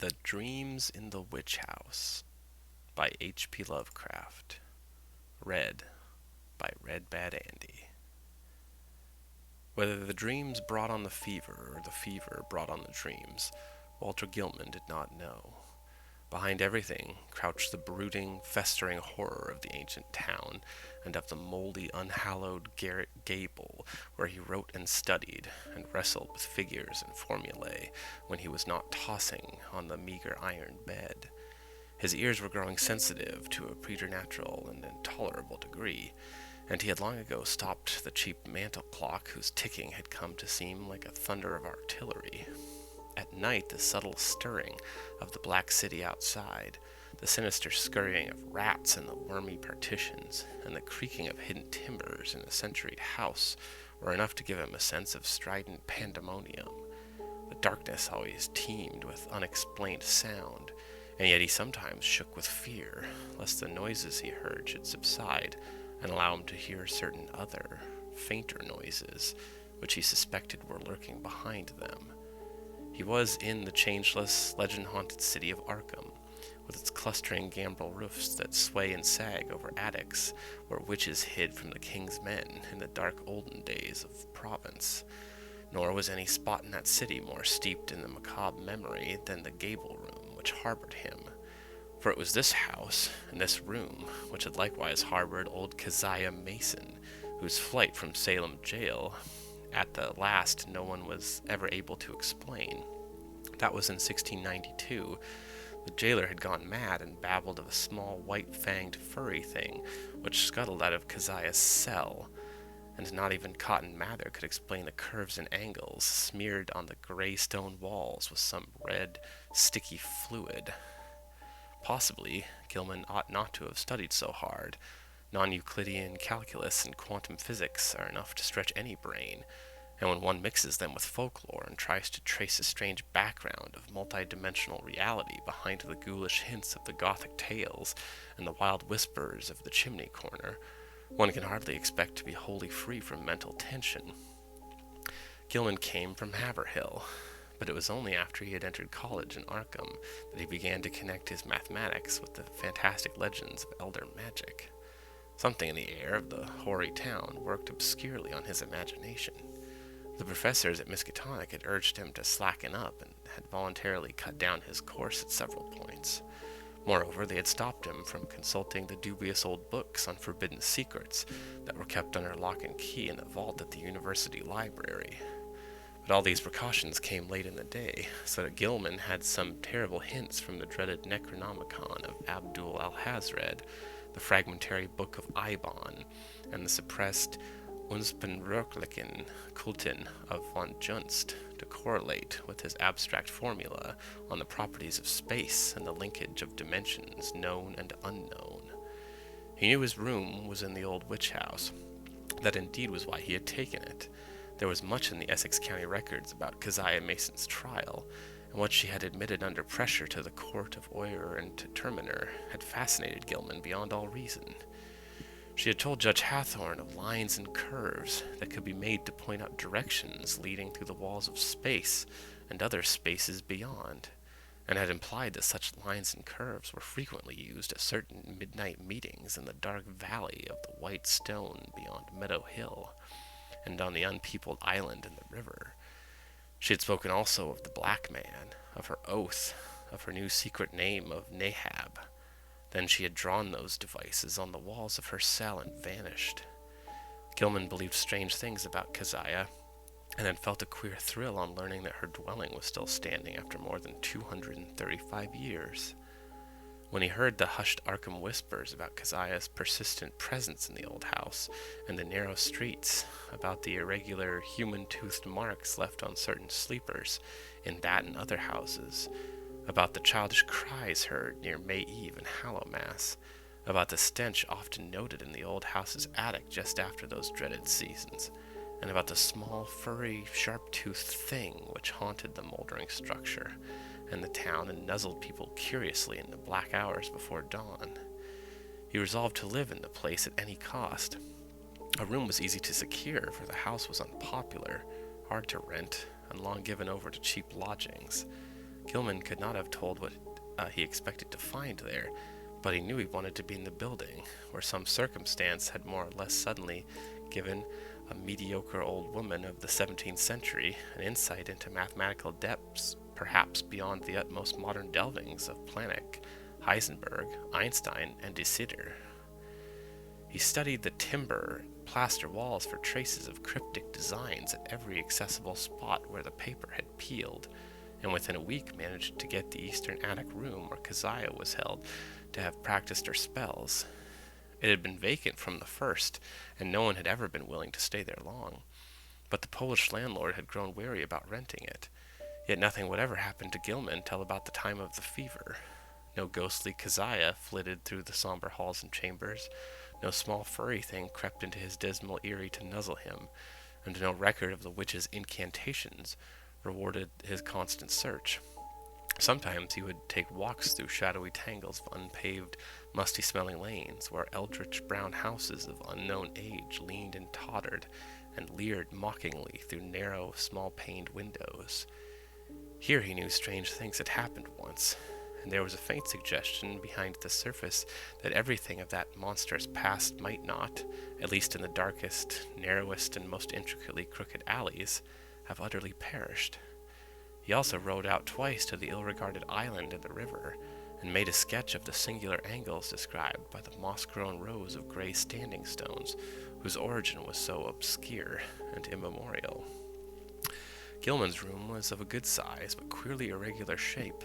The Dreams in the Witch House by H.P. Lovecraft. Read by Red Bad Andy. Whether the dreams brought on the fever or the fever brought on the dreams, Walter Gilman did not know. Behind everything crouched the brooding, festering horror of the ancient town, and of the moldy, unhallowed garret Gable, where he wrote and studied, and wrestled with figures and formulae, when he was not tossing on the meager iron bed. His ears were growing sensitive to a preternatural and intolerable degree, and he had long ago stopped the cheap mantel clock whose ticking had come to seem like a thunder of artillery. At night, the subtle stirring of the black city outside, the sinister scurrying of rats in the wormy partitions, and the creaking of hidden timbers in a centuried house were enough to give him a sense of strident pandemonium. The darkness always teemed with unexplained sound, and yet he sometimes shook with fear, lest the noises he heard should subside and allow him to hear certain other, fainter noises, which he suspected were lurking behind them. He was in the changeless, legend-haunted city of Arkham, with its clustering gambrel roofs that sway and sag over attics where witches hid from the king's men in the dark olden days of Provence. Nor was any spot in that city more steeped in the macabre memory than the Gable room which harbored him. For it was this house, and this room, which had likewise harbored old Keziah Mason, whose flight from Salem jail at the last no one was ever able to explain. That was in 1692. The jailer had gone mad and babbled of a small white-fanged furry thing which scuttled out of Keziah's cell, and not even Cotton Mather could explain the curves and angles smeared on the gray stone walls with some red, sticky fluid. Possibly, Gilman ought not to have studied so hard. Non-Euclidean calculus and quantum physics are enough to stretch any brain, and when one mixes them with folklore and tries to trace a strange background of multi-dimensional reality behind the ghoulish hints of the Gothic tales and the wild whispers of the chimney corner, one can hardly expect to be wholly free from mental tension. Gilman came from Haverhill, but it was only after he had entered college in Arkham that he began to connect his mathematics with the fantastic legends of elder magic. Something in the air of the hoary town worked obscurely on his imagination. The professors at Miskatonic had urged him to slacken up and had voluntarily cut down his course at several points. Moreover, they had stopped him from consulting the dubious old books on forbidden secrets that were kept under lock and key in the vault at the university library. But all these precautions came late in the day, so that Gilman had some terrible hints from the dreaded Necronomicon of Abdul Alhazred, the fragmentary Book of Eibon, and the suppressed Unspenröcklichen Kulten of von Junst to correlate with his abstract formula on the properties of space and the linkage of dimensions known and unknown. He knew his room was in the old witch house. That indeed was why he had taken it. There was much in the Essex County records about Keziah Mason's trial, and what she had admitted under pressure to the court of Oyer and Terminer had fascinated Gilman beyond all reason. She had told Judge Hathorne of lines and curves that could be made to point out directions leading through the walls of space and other spaces beyond, and had implied that such lines and curves were frequently used at certain midnight meetings in the dark valley of the white stone beyond Meadow Hill, and on the unpeopled island in the river. She had spoken also of the Black Man, of her oath, of her new secret name of Nahab. Then she had drawn those devices on the walls of her cell and vanished. Gilman believed strange things about Keziah, and had felt a queer thrill on learning that her dwelling was still standing after more than 235 years. When he heard the hushed Arkham whispers about Keziah's persistent presence in the old house, and the narrow streets, about the irregular human-toothed marks left on certain sleepers in that and other houses, about the childish cries heard near May Eve and Hallowmass, about the stench often noted in the old house's attic just after those dreaded seasons, and about the small, furry, sharp-toothed thing which haunted the moldering structure and the town and nuzzled people curiously in the black hours before dawn. He resolved to live in the place at any cost. A room was easy to secure, for the house was unpopular, hard to rent, and long given over to cheap lodgings. Gilman could not have told what he expected to find there, but he knew he wanted to be in the building, where some circumstance had more or less suddenly given a mediocre old woman of the 17th century an insight into mathematical depths perhaps beyond the utmost modern delvings of Planck, Heisenberg, Einstein, and de Sitter. He studied the timber plaster walls for traces of cryptic designs at every accessible spot where the paper had peeled, and within a week managed to get the eastern attic room where Keziah was held to have practiced her spells. It had been vacant from the first, and no one had ever been willing to stay there long. But the Polish landlord had grown wary about renting it. Yet nothing whatever happened to Gilman till about the time of the fever. No ghostly Keziah flitted through the somber halls and chambers. No small furry thing crept into his dismal eyrie to nuzzle him, and no record of the witch's incantations rewarded his constant search. Sometimes he would take walks through shadowy tangles of unpaved, musty-smelling lanes, where eldritch brown houses of unknown age leaned and tottered, and leered mockingly through narrow, small-paned windows. Here he knew strange things had happened once, and there was a faint suggestion behind the surface that everything of that monstrous past might not, at least in the darkest, narrowest, and most intricately crooked alleys, have utterly perished. He also rowed out twice to the ill-regarded island in the river, and made a sketch of the singular angles described by the moss-grown rows of gray standing stones, whose origin was so obscure and immemorial. Gilman's room was of a good size, but queerly irregular shape,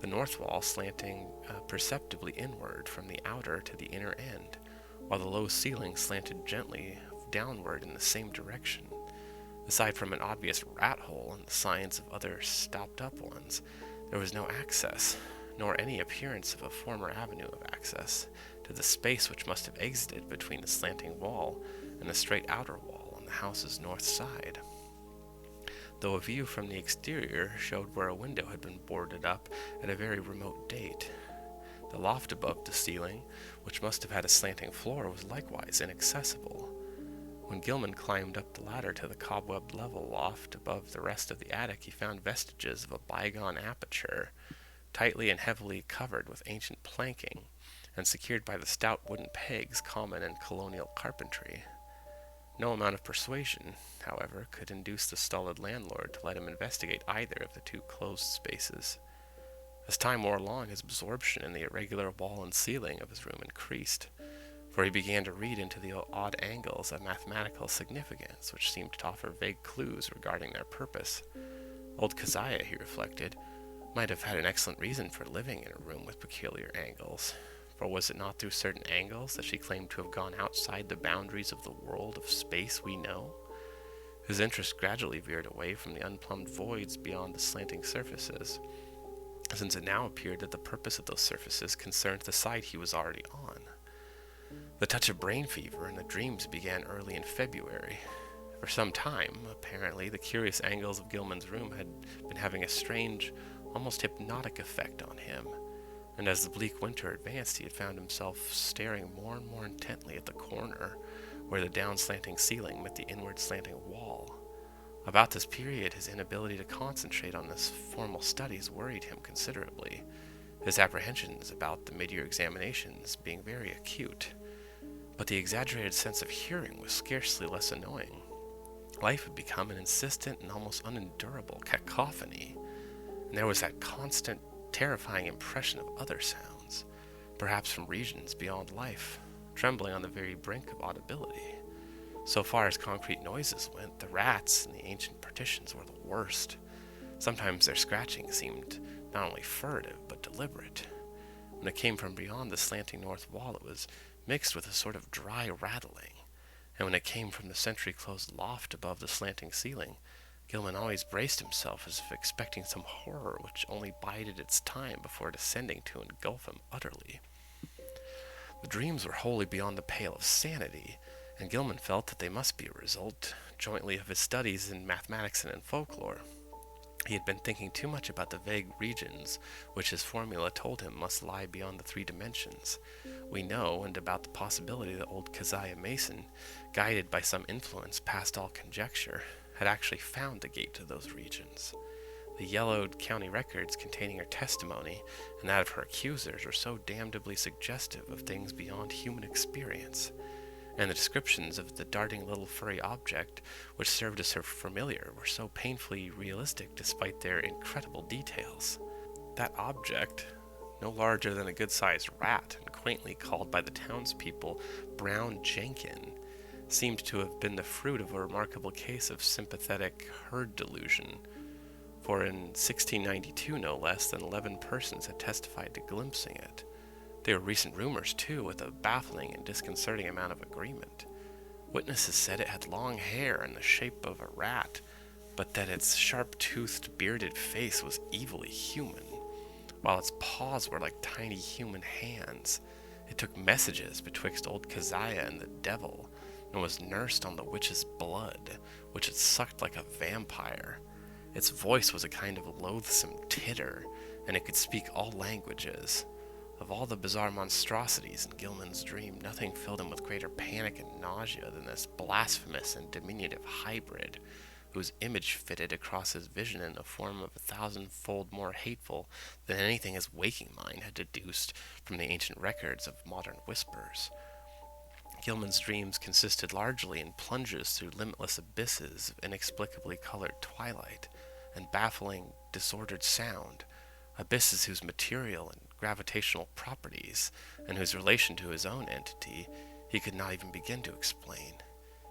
the north wall slanting perceptibly inward from the outer to the inner end, while the low ceiling slanted gently downward in the same direction. Aside from an obvious rat hole and the signs of other stopped-up ones, there was no access, nor any appearance of a former avenue of access, to the space which must have exited between the slanting wall and the straight outer wall on the house's north side. Though a view from the exterior showed where a window had been boarded up at a very remote date. The loft above the ceiling, which must have had a slanting floor, was likewise inaccessible. When Gilman climbed up the ladder to the cobwebbed level loft above the rest of the attic, he found vestiges of a bygone aperture, tightly and heavily covered with ancient planking, and secured by the stout wooden pegs common in colonial carpentry. No amount of persuasion, however, could induce the stolid landlord to let him investigate either of the two closed spaces. As time wore along, his absorption in the irregular wall and ceiling of his room increased, for he began to read into the odd angles a mathematical significance which seemed to offer vague clues regarding their purpose. Old Keziah, he reflected, might have had an excellent reason for living in a room with peculiar angles, for was it not through certain angles that she claimed to have gone outside the boundaries of the world of space we know? His interest gradually veered away from the unplumbed voids beyond the slanting surfaces, since it now appeared that the purpose of those surfaces concerned the side he was already on. The touch of brain fever and the dreams began early in February. For some time, apparently, the curious angles of Gilman's room had been having a strange, almost hypnotic effect on him, and as the bleak winter advanced, he had found himself staring more and more intently at the corner where the down-slanting ceiling met the inward-slanting wall. About this period, his inability to concentrate on his formal studies worried him considerably, his apprehensions about the mid-year examinations being very acute. But the exaggerated sense of hearing was scarcely less annoying. Life had become an insistent and almost unendurable cacophony, and there was that constant, terrifying impression of other sounds, perhaps from regions beyond life, trembling on the very brink of audibility. So far as concrete noises went, the rats in the ancient partitions were the worst. Sometimes their scratching seemed not only furtive, but deliberate. When it came from beyond the slanting north wall, it was mixed with a sort of dry rattling, and when it came from the sentry-closed loft above the slanting ceiling, Gilman always braced himself as if expecting some horror which only bided its time before descending to engulf him utterly. The dreams were wholly beyond the pale of sanity, and Gilman felt that they must be a result, jointly, of his studies in mathematics and in folklore. He had been thinking too much about the vague regions which his formula told him must lie beyond the 3 dimensions. We know, and about the possibility that old Keziah Mason, guided by some influence past all conjecture, had actually found the gate to those regions. The yellowed county records containing her testimony and that of her accusers were so damnably suggestive of things beyond human experience, and the descriptions of the darting little furry object which served as her familiar were so painfully realistic despite their incredible details. That object, no larger than a good-sized rat and quaintly called by the townspeople Brown Jenkin, seemed to have been the fruit of a remarkable case of sympathetic herd delusion, for in 1692 no less than 11 persons had testified to glimpsing it. There were recent rumors, too, with a baffling and disconcerting amount of agreement. Witnesses said it had long hair and the shape of a rat, but that its sharp-toothed, bearded face was evilly human, while its paws were like tiny human hands. It took messages betwixt old Keziah and the devil, and was nursed on the witch's blood, which it sucked like a vampire. Its voice was a kind of loathsome titter, and it could speak all languages. Of all the bizarre monstrosities in Gilman's dream, nothing filled him with greater panic and nausea than this blasphemous and diminutive hybrid, whose image fitted across his vision in the form of 1,000-fold more hateful than anything his waking mind had deduced from the ancient records of modern whispers. Gilman's dreams consisted largely in plunges through limitless abysses of inexplicably colored twilight and baffling, disordered sound, abysses whose material and gravitational properties, and whose relation to his own entity, he could not even begin to explain.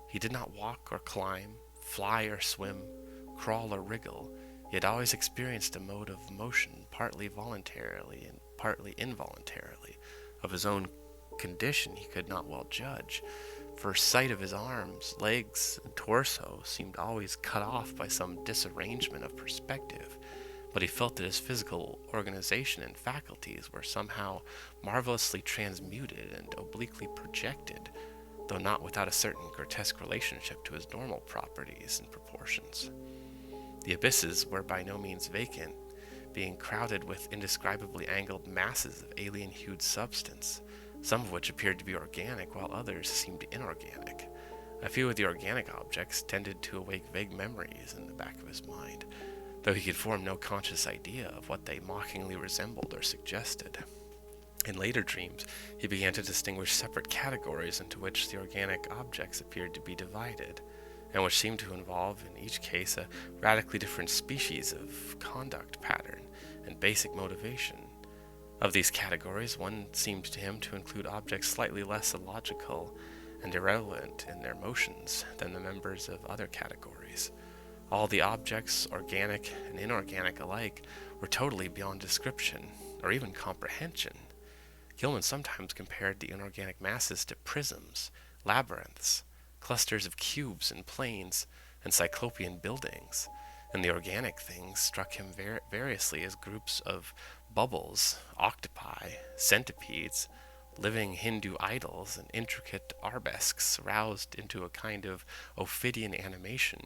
He did not walk or climb, fly or swim, crawl or wriggle, yet always experienced a mode of motion, partly voluntarily and partly involuntarily. Of his own condition he could not well judge, for sight of his arms, legs, and torso seemed always cut off by some disarrangement of perspective, but he felt that his physical organization and faculties were somehow marvelously transmuted and obliquely projected, though not without a certain grotesque relationship to his normal properties and proportions. The abysses were by no means vacant, being crowded with indescribably angled masses of alien-hued substance, some of which appeared to be organic while others seemed inorganic. A few of the organic objects tended to awake vague memories in the back of his mind, though he could form no conscious idea of what they mockingly resembled or suggested. In later dreams, he began to distinguish separate categories into which the organic objects appeared to be divided, and which seemed to involve in each case a radically different species of conduct pattern and basic motivation. Of these categories, one seemed to him to include objects slightly less illogical and irrelevant in their motions than the members of other categories. All the objects, organic and inorganic alike, were totally beyond description, or even comprehension. Gilman sometimes compared the inorganic masses to prisms, labyrinths, clusters of cubes and planes, and cyclopean buildings, and the organic things struck him variously as groups of bubbles, octopi, centipedes, living Hindu idols, and intricate arabesques roused into a kind of Ophidian animation.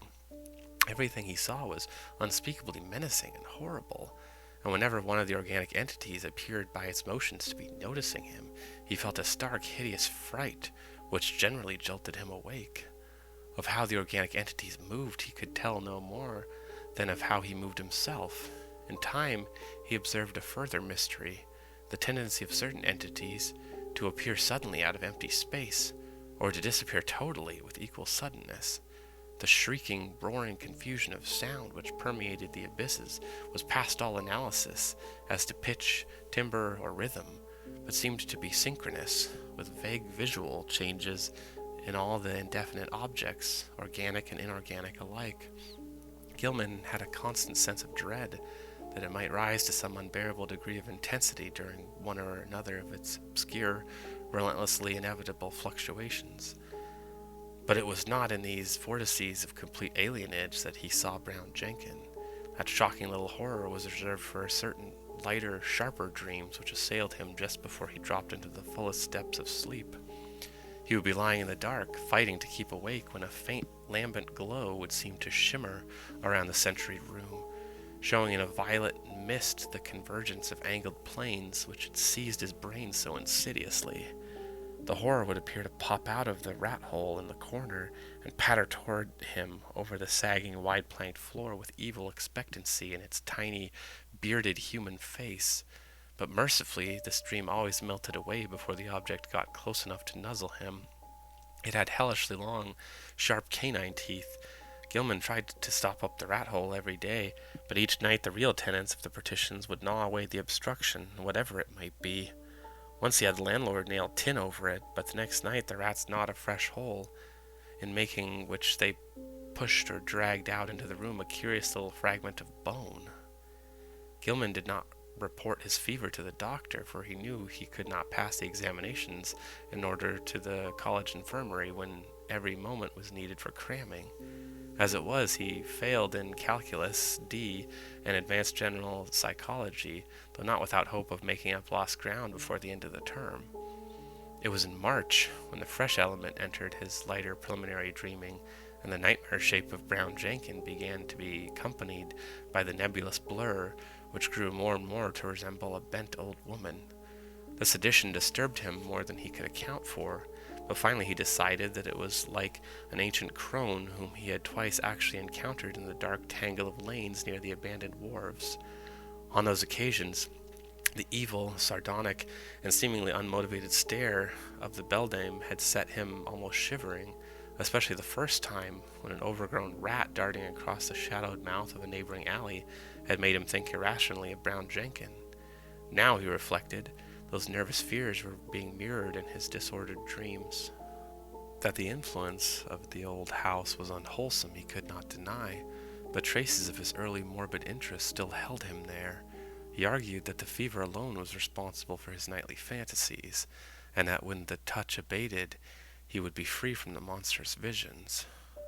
Everything he saw was unspeakably menacing and horrible, and whenever one of the organic entities appeared by its motions to be noticing him, he felt a stark, hideous fright, which generally jolted him awake. Of how the organic entities moved he could tell no more than of how he moved himself. In time, he observed a further mystery, the tendency of certain entities to appear suddenly out of empty space, or to disappear totally with equal suddenness. The shrieking, roaring confusion of sound which permeated the abysses was past all analysis as to pitch, timbre, or rhythm, but seemed to be synchronous with vague visual changes in all the indefinite objects, organic and inorganic alike. Gilman had a constant sense of dread that it might rise to some unbearable degree of intensity during one or another of its obscure, relentlessly inevitable fluctuations. But it was not in these vortices of complete alienage that he saw Brown Jenkin. That shocking little horror was reserved for certain lighter, sharper dreams which assailed him just before he dropped into the fullest depths of sleep. He would be lying in the dark, fighting to keep awake, when a faint, lambent glow would seem to shimmer around the centuried room, showing in a violet mist the convergence of angled planes which had seized his brain so insidiously. the horror would appear to pop out of the rat hole in the corner and patter toward him over the sagging, wide-planked floor with evil expectancy in its tiny, bearded human face. But mercifully, this dream always melted away before the object got close enough to nuzzle him. It had hellishly long, sharp canine teeth. Gilman tried to stop up the rat hole every day, but each night the real tenants of the partitions would gnaw away the obstruction, whatever it might be. Once he had the landlord nail tin over it, but the next night the rats gnawed a fresh hole, in making which they pushed or dragged out into the room a curious little fragment of bone. Gilman did not report his fever to the doctor, for he knew he could not pass the examinations in order to the college infirmary when every moment was needed for cramming. As it was, he failed in calculus D and advanced general psychology, though not without hope of making up lost ground before the end of the term. It was in March when the fresh element entered his lighter preliminary dreaming, and the nightmare shape of brown Jenkin began to be accompanied by the nebulous blur, which grew more and more to resemble a bent old woman. This addition disturbed him more than he could account for, but finally he decided that it was like an ancient crone whom he had twice actually encountered in the dark tangle of lanes near the abandoned wharves. On those occasions, the evil, sardonic, and seemingly unmotivated stare of the beldame had set him almost shivering, especially the first time when an overgrown rat darting across the shadowed mouth of a neighboring alley had made him think irrationally of brown Jenkin. Now, he reflected, those nervous fears were being mirrored in his disordered dreams. That the influence of the old house was unwholesome he could not deny, but traces of his early morbid interest still held him there. He argued that the fever alone was responsible for his nightly fantasies, and that when the touch abated, he would be free from the monstrous visions.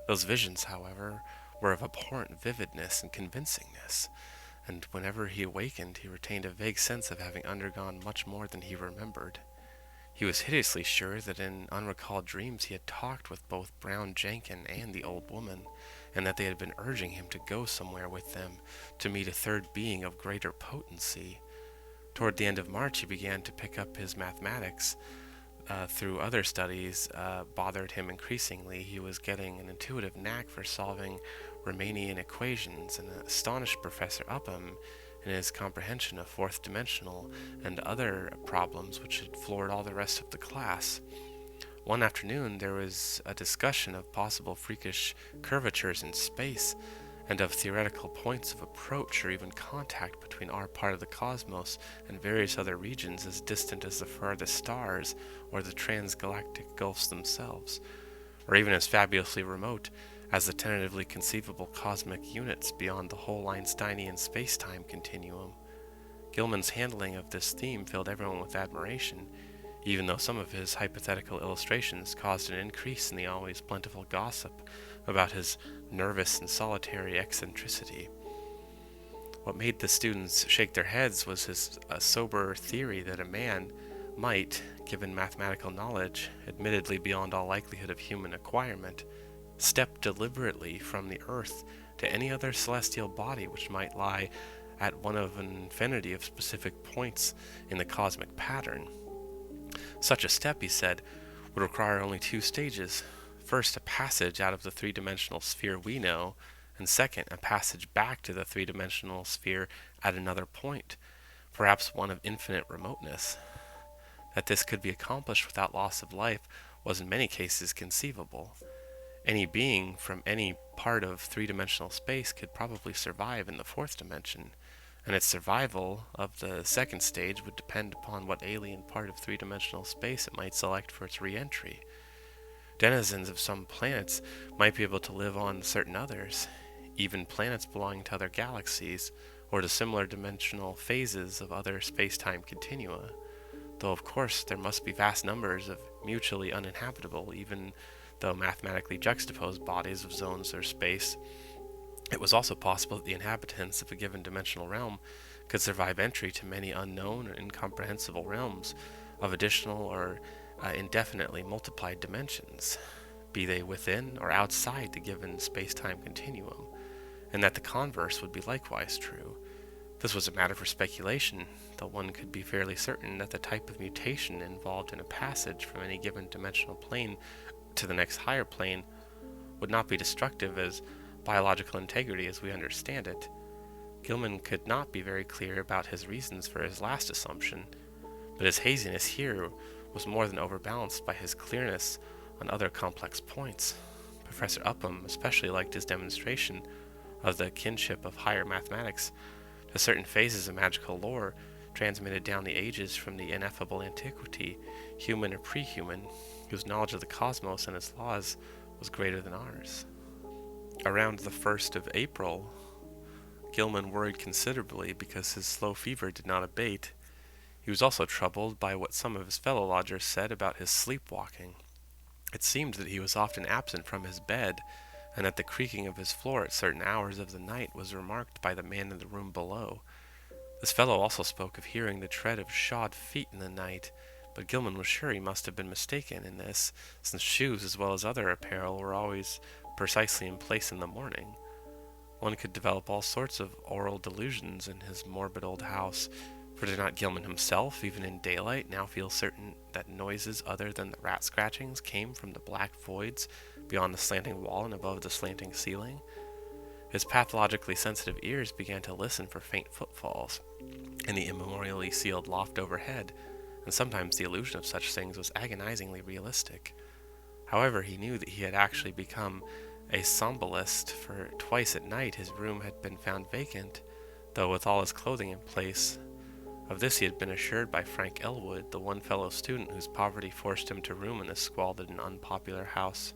Those visions, however, were of abhorrent vividness and convincingness, and whenever he awakened, he retained a vague sense of having undergone much more than he remembered. He was hideously sure that in unrecalled dreams he had talked with both brown Jenkin and the old woman, and that they had been urging him to go somewhere with them, to meet a third being of greater potency. Toward the end of March, he began to pick up his mathematics. Through other studies bothered him increasingly. He was getting an intuitive knack for solving Riemannian equations, and astonished Professor Upham in his comprehension of fourth dimensional and other problems which had floored all the rest of the class. One afternoon there was a discussion of possible freakish curvatures in space, and of theoretical points of approach or even contact between our part of the cosmos and various other regions as distant as the farthest stars or the transgalactic gulfs themselves, or even as fabulously remote as the tentatively conceivable cosmic units beyond the whole Einsteinian space-time continuum. Gilman's handling of this theme filled everyone with admiration, even though some of his hypothetical illustrations caused an increase in the always plentiful gossip about his nervous and solitary eccentricity. What made the students shake their heads was his sober theory that a man might, given mathematical knowledge, admittedly beyond all likelihood of human acquirement, step deliberately from the earth to any other celestial body which might lie at one of an infinity of specific points in the cosmic pattern. Such a step, he said, would require only two stages. First, a passage out of the three-dimensional sphere we know, and second, a passage back to the three-dimensional sphere at another point, perhaps one of infinite remoteness. That this could be accomplished without loss of life was in many cases conceivable. Any being from any part of three-dimensional space could probably survive in the fourth dimension, and its survival of the second stage would depend upon what alien part of three-dimensional space it might select for its re-entry. Denizens of some planets might be able to live on certain others, even planets belonging to other galaxies, or to similar dimensional phases of other space-time continua, though of course there must be vast numbers of mutually uninhabitable, even though mathematically juxtaposed bodies of zones or space. It was also possible that the inhabitants of a given dimensional realm could survive entry to many unknown or incomprehensible realms of additional or indefinitely multiplied dimensions, be they within or outside the given space-time continuum, and that the converse would be likewise true. This was a matter for speculation, though one could be fairly certain that the type of mutation involved in a passage from any given dimensional plane to the next higher plane would not be destructive as biological integrity as we understand it. Gilman could not be very clear about his reasons for his last assumption, but his haziness here was more than overbalanced by his clearness on other complex points. Professor Upham especially liked his demonstration of the kinship of higher mathematics to certain phases of magical lore transmitted down the ages from the ineffable antiquity, human or pre-human, whose knowledge of the cosmos and its laws was greater than ours. Around the 1st of April, Gilman worried considerably because his slow fever did not abate. He was also troubled by what some of his fellow lodgers said about his sleepwalking. It seemed that he was often absent from his bed, and that the creaking of his floor at certain hours of the night was remarked by the man in the room below. This fellow also spoke of hearing the tread of shod feet in the night, but Gilman was sure he must have been mistaken in this, since shoes as well as other apparel were always precisely in place in the morning. One could develop all sorts of aural delusions in his morbid old house, for did not Gilman himself, even in daylight, now feel certain that noises other than the rat scratchings came from the black voids beyond the slanting wall and above the slanting ceiling? His pathologically sensitive ears began to listen for faint footfalls in the immemorially sealed loft overhead, and sometimes the illusion of such things was agonizingly realistic. However, he knew that he had actually become a somnambulist, for twice at night his room had been found vacant, though with all his clothing in place. Of this he had been assured by Frank Elwood, the one fellow student whose poverty forced him to room in this squalid and unpopular house.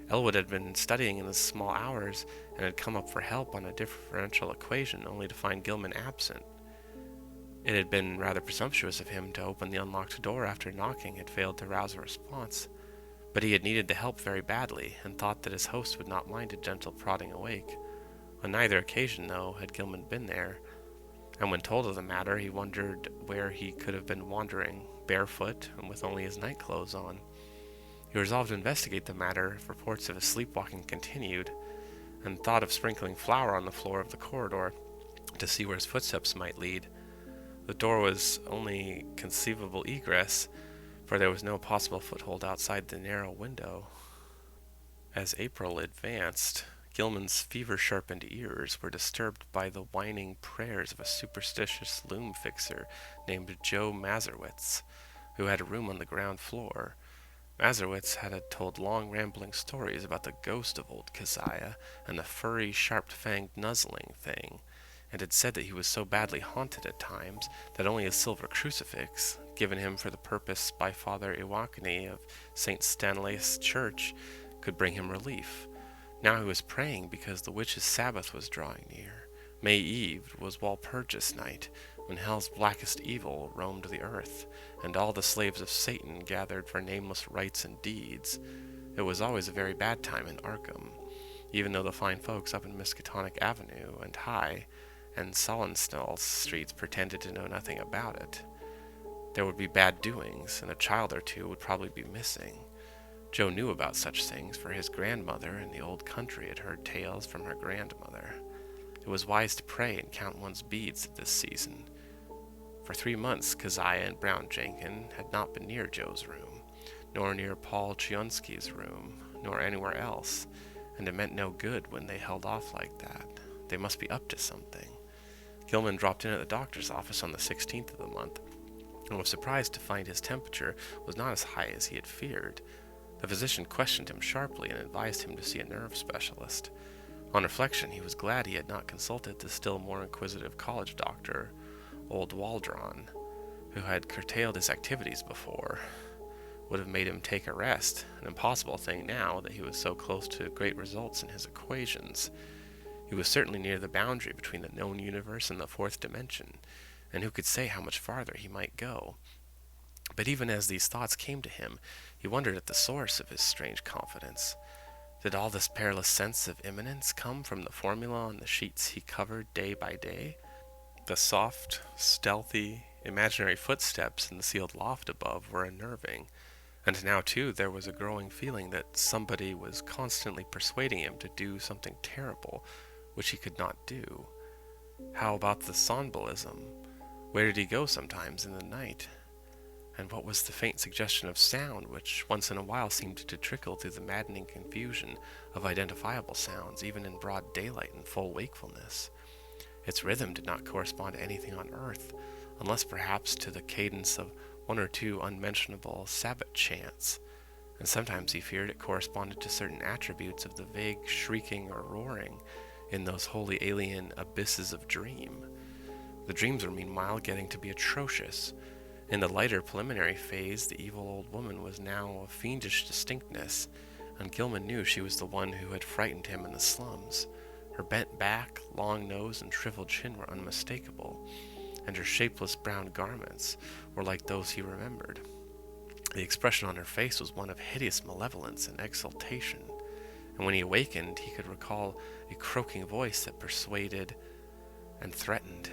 Elwood had been studying in the small hours, and had come up for help on a differential equation, only to find Gilman absent. It had been rather presumptuous of him to open the unlocked door after knocking had failed to rouse a response, but he had needed the help very badly, and thought that his host would not mind a gentle prodding awake. On neither occasion, though, had Gilman been there, and when told of the matter, he wondered where he could have been wandering, barefoot and with only his nightclothes on. He resolved to investigate the matter if reports of his sleepwalking continued, and thought of sprinkling flour on the floor of the corridor to see where his footsteps might lead. The door was only conceivable egress, for there was no possible foothold outside the narrow window. As April advanced, Gilman's fever-sharpened ears were disturbed by the whining prayers of a superstitious loom-fixer named Joe Mazurwitz, who had a room on the ground floor. Mazurwitz had told long rambling stories about the ghost of old Keziah and the furry, sharp-fanged nuzzling thing, and had said that he was so badly haunted at times that only a silver crucifix, given him for the purpose by Father Iwakani of St. Stanley's Church, could bring him relief. Now he was praying because the witch's Sabbath was drawing near. May Eve was Walpurgis night, when hell's blackest evil roamed the earth, and all the slaves of Satan gathered for nameless rites and deeds. It was always a very bad time in Arkham, even though the fine folks up in Miskatonic Avenue and High and Solensnell streets pretended to know nothing about it. There would be bad doings, and a child or two would probably be missing. Joe knew about such things, for his grandmother in the old country had heard tales from her grandmother. It was wise to pray and count one's beads at this season. For 3 months, Keziah and Brown Jenkin had not been near Joe's room, nor near Paul Chionsky's room, nor anywhere else, and it meant no good when they held off like that. They must be up to something. Gilman dropped in at the doctor's office on the 16th of the month, and was surprised to find his temperature was not as high as he had feared. The physician questioned him sharply and advised him to see a nerve specialist. On reflection, he was glad he had not consulted the still more inquisitive college doctor, old Waldron, who had curtailed his activities before. Would have made him take a rest, an impossible thing now that he was so close to great results in his equations. He was certainly near the boundary between the known universe and the fourth dimension, and who could say how much farther he might go? But even as these thoughts came to him, he wondered at the source of his strange confidence. Did all this perilous sense of imminence come from the formula on the sheets he covered day by day? The soft, stealthy, imaginary footsteps in the sealed loft above were unnerving, and now, too, there was a growing feeling that somebody was constantly persuading him to do something terrible, which he could not do. How about the somnambulism? Where did he go sometimes in the night? And what was the faint suggestion of sound which once in a while seemed to trickle through the maddening confusion of identifiable sounds, even in broad daylight and full wakefulness? Its rhythm did not correspond to anything on earth, unless perhaps to the cadence of one or two unmentionable Sabbath chants, and sometimes he feared it corresponded to certain attributes of the vague shrieking or roaring in those wholly alien abysses of dream. The dreams were meanwhile getting to be atrocious. In the lighter preliminary phase, the evil old woman was now of fiendish distinctness, and Gilman knew she was the one who had frightened him in the slums. Her bent back, long nose, and shriveled chin were unmistakable, and her shapeless brown garments were like those he remembered. The expression on her face was one of hideous malevolence and exultation, and when he awakened, he could recall a croaking voice that persuaded and threatened.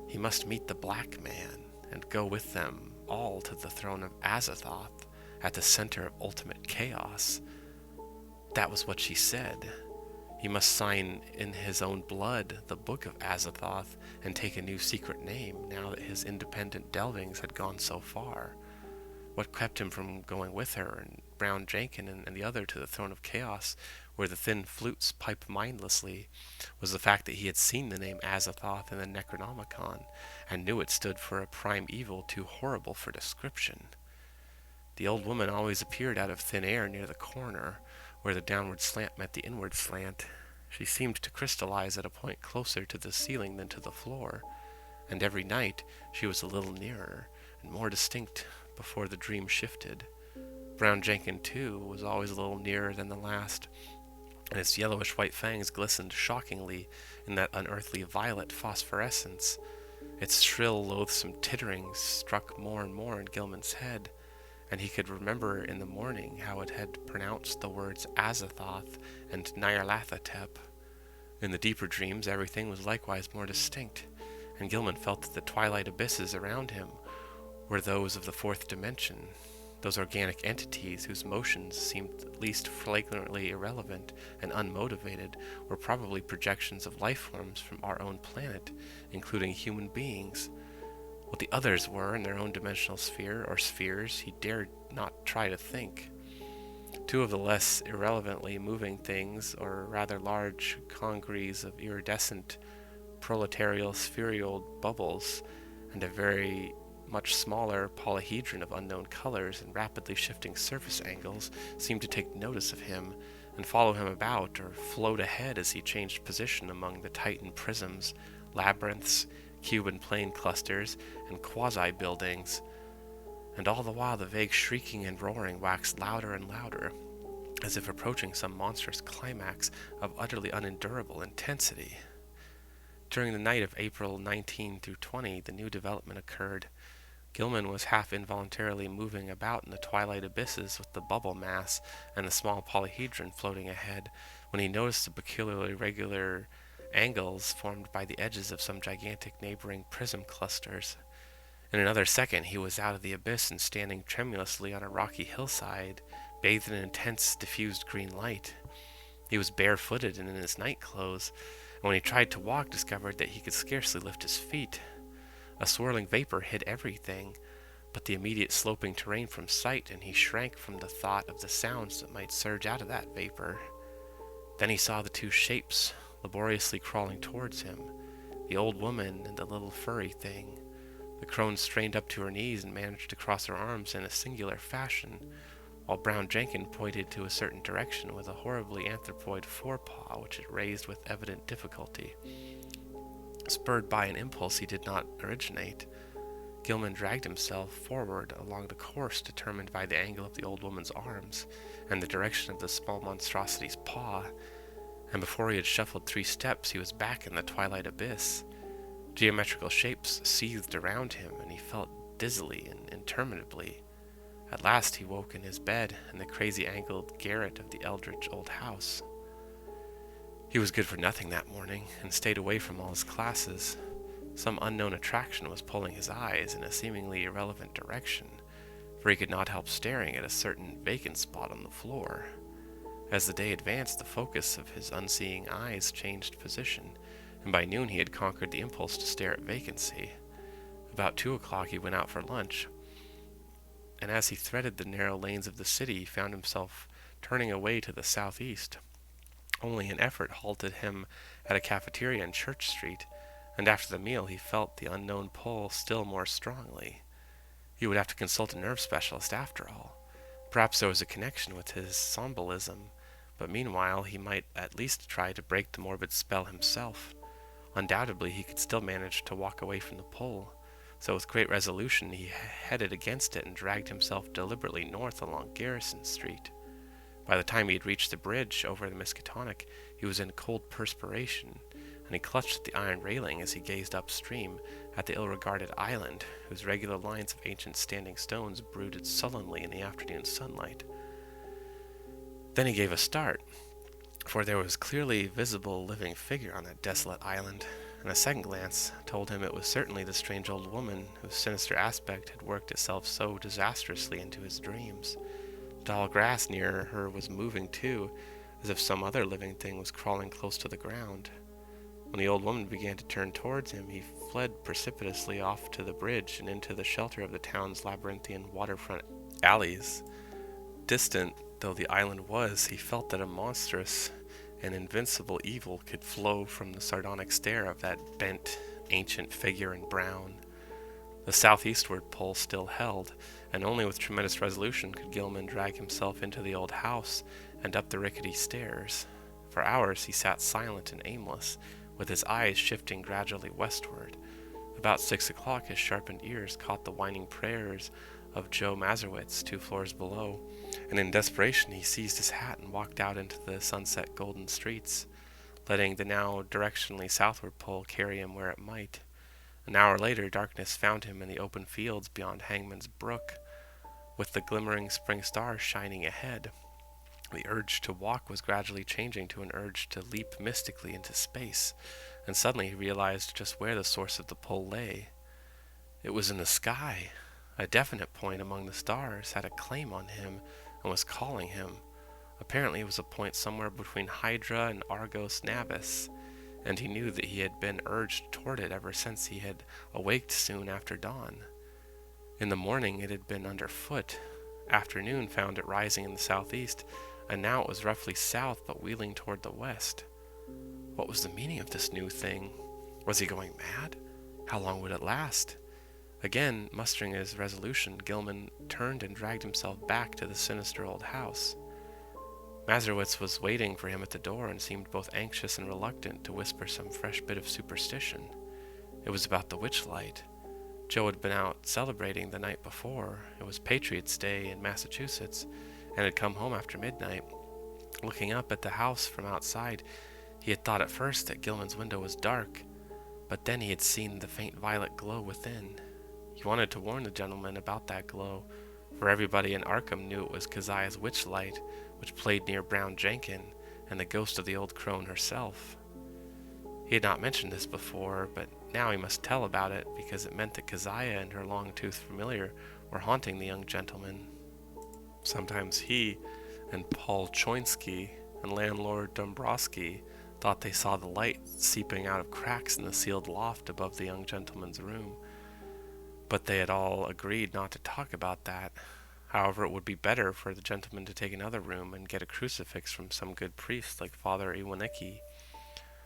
He must meet the Black Man and go with them all to the throne of Azathoth at the center of ultimate chaos. That was what she said. He must sign in his own blood the book of Azathoth and take a new secret name now that his independent delvings had gone so far. What kept him from going with her and Brown Jenkin and the other to the throne of chaos, where the thin flutes pipe mindlessly, was the fact that he had seen the name Azathoth in the Necronomicon, and knew it stood for a prime evil too horrible for description. The old woman always appeared out of thin air near the corner, where the downward slant met the inward slant. She seemed to crystallize at a point closer to the ceiling than to the floor, and every night she was a little nearer and more distinct before the dream shifted. Brown Jenkin, too, was always a little nearer than the last, and its yellowish-white fangs glistened shockingly in that unearthly violet phosphorescence. Its shrill, loathsome tittering struck more and more in Gilman's head, and he could remember in the morning how it had pronounced the words Azathoth and Nyarlathotep. In the deeper dreams, everything was likewise more distinct, and Gilman felt that the twilight abysses around him were those of the fourth dimension, those organic entities whose motions seemed at least flagrantly irrelevant and unmotivated were probably projections of life forms from our own planet, including human beings. What the others were in their own dimensional sphere or spheres he dared not try to think. Two of the less irrelevantly moving things, or rather large congeries of iridescent proletarial spheroidal bubbles, and a very much smaller polyhedron of unknown colors and rapidly shifting surface angles, seemed to take notice of him and follow him about or float ahead as he changed position among the Titan prisms, labyrinths, cube and plane clusters, and quasi-buildings. And all the while the vague shrieking and roaring waxed louder and louder, as if approaching some monstrous climax of utterly unendurable intensity. During the night of April 19 through 20, the new development occurred. Gilman was half involuntarily moving about in the twilight abysses with the bubble mass and the small polyhedron floating ahead, when he noticed the peculiarly regular angles formed by the edges of some gigantic neighboring prism clusters. In another second he was out of the abyss and standing tremulously on a rocky hillside, bathed in intense diffused green light. He was barefooted and in his night clothes, and when he tried to walk discovered that he could scarcely lift his feet. A swirling vapor hid everything but the immediate sloping terrain from sight, and he shrank from the thought of the sounds that might surge out of that vapor. Then he saw the two shapes laboriously crawling towards him, the old woman and the little furry thing. The crone strained up to her knees and managed to cross her arms in a singular fashion, while Brown Jenkin pointed to a certain direction with a horribly anthropoid forepaw which it raised with evident difficulty. Spurred by an impulse he did not originate, Gilman dragged himself forward along the course determined by the angle of the old woman's arms and the direction of the small monstrosity's paw, and before he had shuffled 3 steps he was back in the twilight abyss. Geometrical shapes seethed around him, and he felt dizzily and interminably. At last he woke in his bed in the crazy-angled garret of the eldritch old house. He was good for nothing that morning, and stayed away from all his classes. Some unknown attraction was pulling his eyes in a seemingly irrelevant direction, for he could not help staring at a certain vacant spot on the floor. As the day advanced, the focus of his unseeing eyes changed position, and by noon he had conquered the impulse to stare at vacancy. About 2 o'clock he went out for lunch, and as he threaded the narrow lanes of the city, he found himself turning away to the southeast. Only an effort halted him at a cafeteria in Church Street, and after the meal he felt the unknown pull still more strongly. He would have to consult a nerve specialist after all. Perhaps there was a connection with his somnambulism, but meanwhile he might at least try to break the morbid spell himself. Undoubtedly he could still manage to walk away from the pull, so with great resolution he headed against it and dragged himself deliberately north along Garrison Street. By the time he had reached the bridge over the Miskatonic, he was in cold perspiration, and he clutched at the iron railing as he gazed upstream at the ill-regarded island, whose regular lines of ancient standing stones brooded sullenly in the afternoon sunlight. Then he gave a start, for there was clearly visible a living figure on that desolate island, and a second glance told him it was certainly the strange old woman whose sinister aspect had worked itself so disastrously into his dreams. The tall grass near her was moving too, as if some other living thing was crawling close to the ground. When the old woman began to turn towards him, he fled precipitously off to the bridge and into the shelter of the town's labyrinthian waterfront alleys. Distant though the island was, he felt that a monstrous and invincible evil could flow from the sardonic stare of that bent, ancient figure in brown. The southeastward pull still held, and only with tremendous resolution could Gilman drag himself into the old house and up the rickety stairs. For hours he sat silent and aimless, with his eyes shifting gradually westward. About 6 o'clock his sharpened ears caught the whining prayers of Joe Mazurowitz 2 floors below, and in desperation he seized his hat and walked out into the sunset golden streets, letting the now directionally southward pull carry him where it might. An hour later darkness found him in the open fields beyond Hangman's Brook, with the glimmering spring stars shining ahead. The urge to walk was gradually changing to an urge to leap mystically into space, and suddenly he realized just where the source of the pull lay. It was in the sky. A definite point among the stars had a claim on him and was calling him. Apparently it was a point somewhere between Hydra and Argos Navis, and he knew that he had been urged toward it ever since he had awaked soon after dawn. In the morning it had been underfoot. Afternoon found it rising in the southeast, and now it was roughly south but wheeling toward the west. What was the meaning of this new thing? Was he going mad? How long would it last? Again, mustering his resolution, Gilman turned and dragged himself back to the sinister old house. Mazurowitz was waiting for him at the door and seemed both anxious and reluctant to whisper some fresh bit of superstition. It was about the witchlight. Joe had been out celebrating the night before. It was Patriots' Day in Massachusetts, and had come home after midnight. Looking up at the house from outside, he had thought at first that Gilman's window was dark, but then he had seen the faint violet glow within. He wanted to warn the gentleman about that glow, for everybody in Arkham knew it was Keziah's witchlight, which played near Brown Jenkin and the ghost of the old crone herself. He had not mentioned this before, but now he must tell about it, because it meant that Keziah and her long-toothed familiar were haunting the young gentleman. Sometimes he and Paul Choinsky and landlord Dombrowski thought they saw the light seeping out of cracks in the sealed loft above the young gentleman's room, but they had all agreed not to talk about that. However, it would be better for the gentleman to take another room and get a crucifix from some good priest like Father Iwanicki.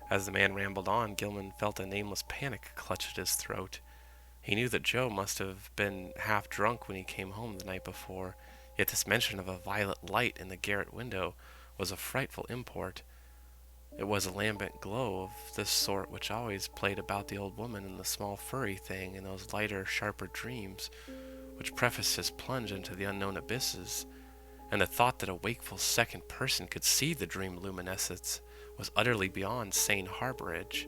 As the man rambled on, Gilman felt a nameless panic clutch at his throat. He knew that Joe must have been half drunk when he came home the night before, yet this mention of a violet light in the garret window was of frightful import. It was a lambent glow of this sort which always played about the old woman and the small furry thing in those lighter, sharper dreams which prefaced his plunge into the unknown abysses, and the thought that a wakeful second person could see the dream luminescence was utterly beyond sane harborage.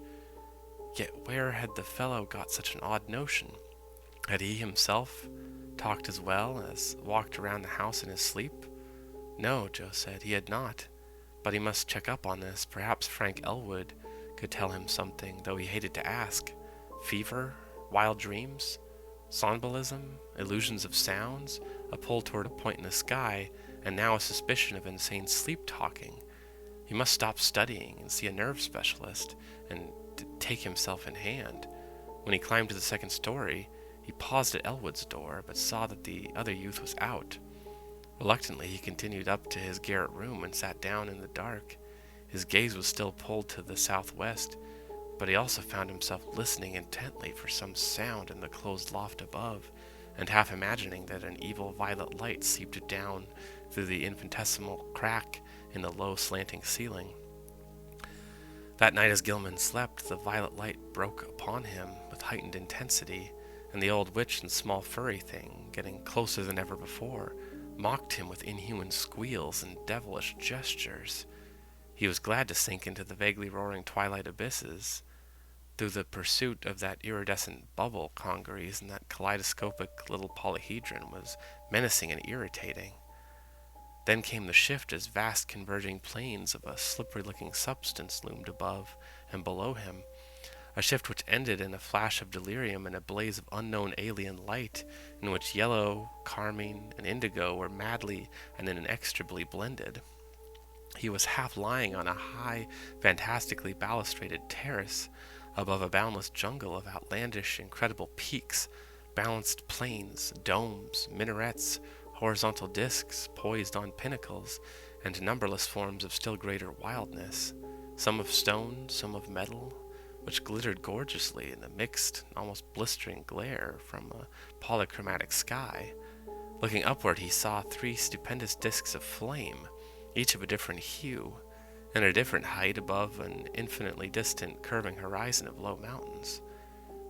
Yet where had the fellow got such an odd notion? Had he himself talked as well as walked around the house in his sleep? No, Joe said, he had not, but he must check up on this. Perhaps Frank Elwood could tell him something, though he hated to ask. Fever? Wild dreams? Somnambulism? Illusions of sounds? A pull toward a point in the sky, and now a suspicion of insane sleep-talking. He must stop studying and see a nerve specialist, and to take himself in hand. When he climbed to the second story, he paused at Elwood's door, but saw that the other youth was out. Reluctantly, he continued up to his garret room and sat down in the dark. His gaze was still pulled to the southwest, but he also found himself listening intently for some sound in the closed loft above, and half imagining that an evil violet light seeped down through the infinitesimal crack in the low slanting ceiling. That night as Gilman slept, the violet light broke upon him with heightened intensity, and the old witch and small furry thing, getting closer than ever before, mocked him with inhuman squeals and devilish gestures. He was glad to sink into the vaguely roaring twilight abysses. Through the pursuit of that iridescent bubble congeries and that kaleidoscopic little polyhedron was menacing and irritating. Then came the shift as vast converging planes of a slippery-looking substance loomed above and below him, a shift which ended in a flash of delirium and a blaze of unknown alien light in which yellow, carmine, and indigo were madly and inextricably blended. He was half lying on a high, fantastically balustraded terrace above a boundless jungle of outlandish, incredible peaks, balanced plains, domes, minarets, horizontal discs poised on pinnacles, and numberless forms of still greater wildness, some of stone, some of metal, which glittered gorgeously in the mixed, almost blistering glare from a polychromatic sky. Looking upward, he saw 3 stupendous discs of flame, each of a different hue, and a different height above an infinitely distant curving horizon of low mountains.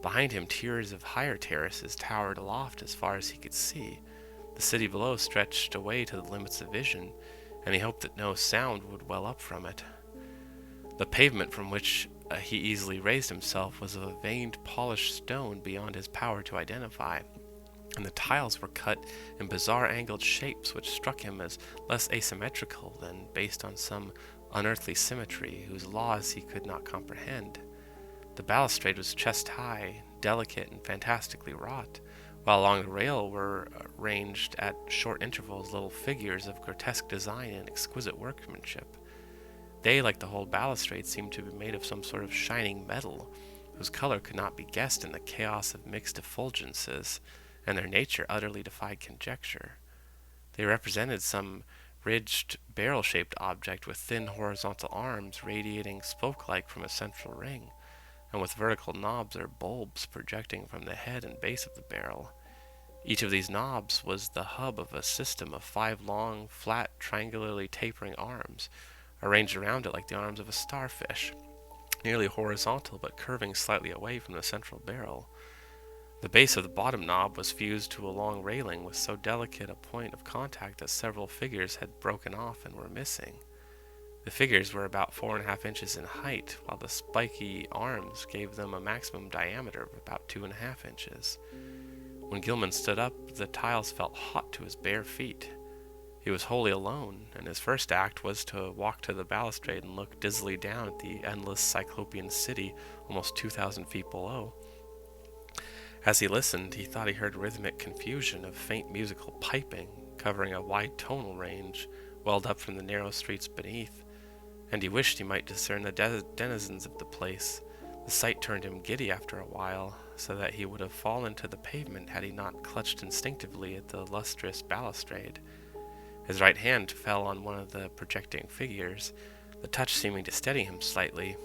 Behind him, tiers of higher terraces towered aloft as far as he could see. The city below stretched away to the limits of vision, and he hoped that no sound would well up from it. The pavement from which he easily raised himself was of a veined, polished stone beyond his power to identify, and the tiles were cut in bizarre angled shapes which struck him as less asymmetrical than based on some unearthly symmetry whose laws he could not comprehend. The balustrade was chest-high, delicate and fantastically wrought, while along the rail were ranged at short intervals little figures of grotesque design and exquisite workmanship. They, like the whole balustrade, seemed to be made of some sort of shining metal, whose color could not be guessed in the chaos of mixed effulgences, and their nature utterly defied conjecture. They represented some ridged, barrel-shaped object with thin horizontal arms radiating spoke-like from a central ring, and with vertical knobs or bulbs projecting from the head and base of the barrel. Each of these knobs was the hub of a system of 5 long, flat, triangularly tapering arms, arranged around it like the arms of a starfish, nearly horizontal but curving slightly away from the central barrel. The base of the bottom knob was fused to a long railing with so delicate a point of contact that several figures had broken off and were missing. The figures were about 4.5 inches in height, while the spiky arms gave them a maximum diameter of about 2.5 inches. When Gilman stood up, the tiles felt hot to his bare feet. He was wholly alone, and his first act was to walk to the balustrade and look dizzily down at the endless cyclopean city almost 2,000 feet below. As he listened, he thought he heard rhythmic confusion of faint musical piping covering a wide tonal range welled up from the narrow streets beneath, and he wished he might discern the denizens of the place. The sight turned him giddy after a while, so that he would have fallen to the pavement had he not clutched instinctively at the lustrous balustrade. His right hand fell on one of the projecting figures, the touch seeming to steady him slightly.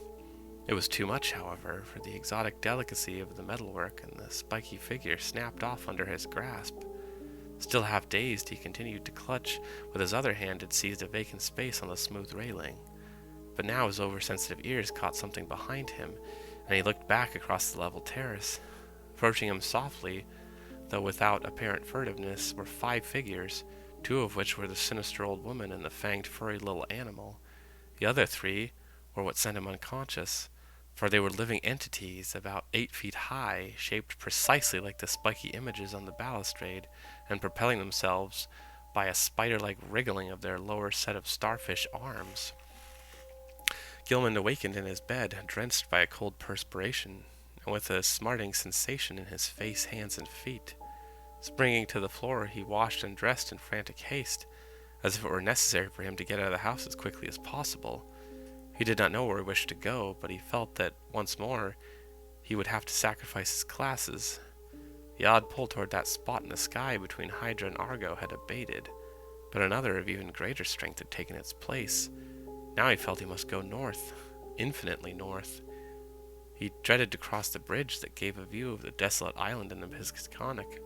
It was too much, however, for the exotic delicacy of the metalwork, and the spiky figure snapped off under his grasp. Still half dazed, he continued to clutch with his other hand had seized a vacant space on the smooth railing. But now his oversensitive ears caught something behind him, and he looked back across the level terrace. Approaching him softly, though without apparent furtiveness, were 5 figures, 2 of which were the sinister old woman and the fanged furry little animal. The other 3 were what sent him unconscious, for they were living entities about 8 feet high, shaped precisely like the spiky images on the balustrade, and propelling themselves by a spider-like wriggling of their lower set of starfish arms. Gilman awakened in his bed, drenched by a cold perspiration, and with a smarting sensation in his face, hands, and feet. Springing to the floor, he washed and dressed in frantic haste, as if it were necessary for him to get out of the house as quickly as possible. He did not know where he wished to go, but he felt that once more he would have to sacrifice his classes. The odd pull toward that spot in the sky between Hydra and Argo had abated, but another of even greater strength had taken its place. Now he felt he must go north, infinitely north. He dreaded to cross the bridge that gave a view of the desolate island in the Piscatonic,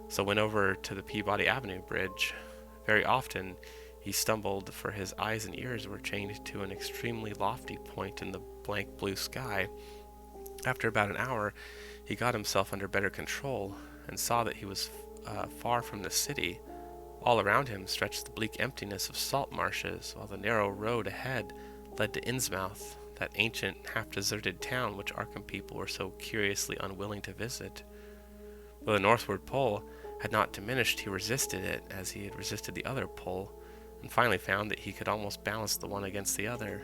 so went over to the Peabody Avenue Bridge. Very often he stumbled, for his eyes and ears were chained to an extremely lofty point in the blank blue sky. After about an hour, he got himself under better control and saw that he was far from the city. All around him stretched the bleak emptiness of salt marshes, while the narrow road ahead led to Innsmouth, that ancient, half-deserted town which Arkham people were so curiously unwilling to visit. Though the northward pull had not diminished, he resisted it as he had resisted the other pull, and finally found that he could almost balance the one against the other.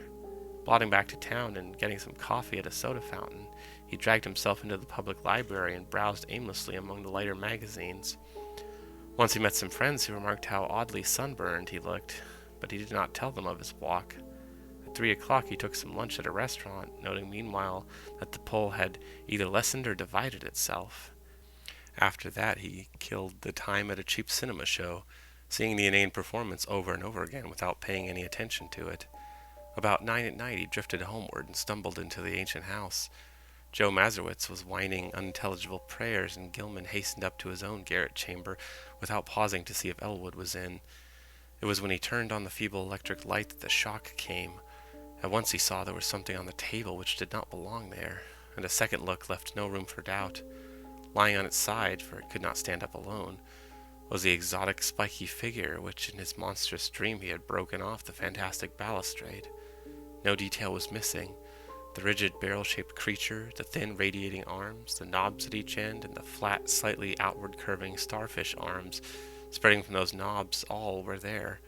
Plodding back to town and getting some coffee at a soda fountain, he dragged himself into the public library and browsed aimlessly among the lighter magazines. Once he met some friends who remarked how oddly sunburned he looked, but he did not tell them of his walk. At 3 o'clock he took some lunch at a restaurant, noting meanwhile that the pull had either lessened or divided itself. After that he killed the time at a cheap cinema show, seeing the inane performance over and over again without paying any attention to it. About 9 at night he drifted homeward and stumbled into the ancient house. Joe Mazurowitz was whining unintelligible prayers, and Gilman hastened up to his own garret chamber without pausing to see if Elwood was in. It was when he turned on the feeble electric light that the shock came. At once he saw there was something on the table which did not belong there, and a second look left no room for doubt. Lying on its side, for it could not stand up alone, was the exotic spiky figure which in his monstrous dream he had broken off the fantastic balustrade. No detail was missing. The rigid barrel-shaped creature, the thin radiating arms, the knobs at each end, and the flat, slightly outward-curving starfish arms spreading from those knobs, all were there.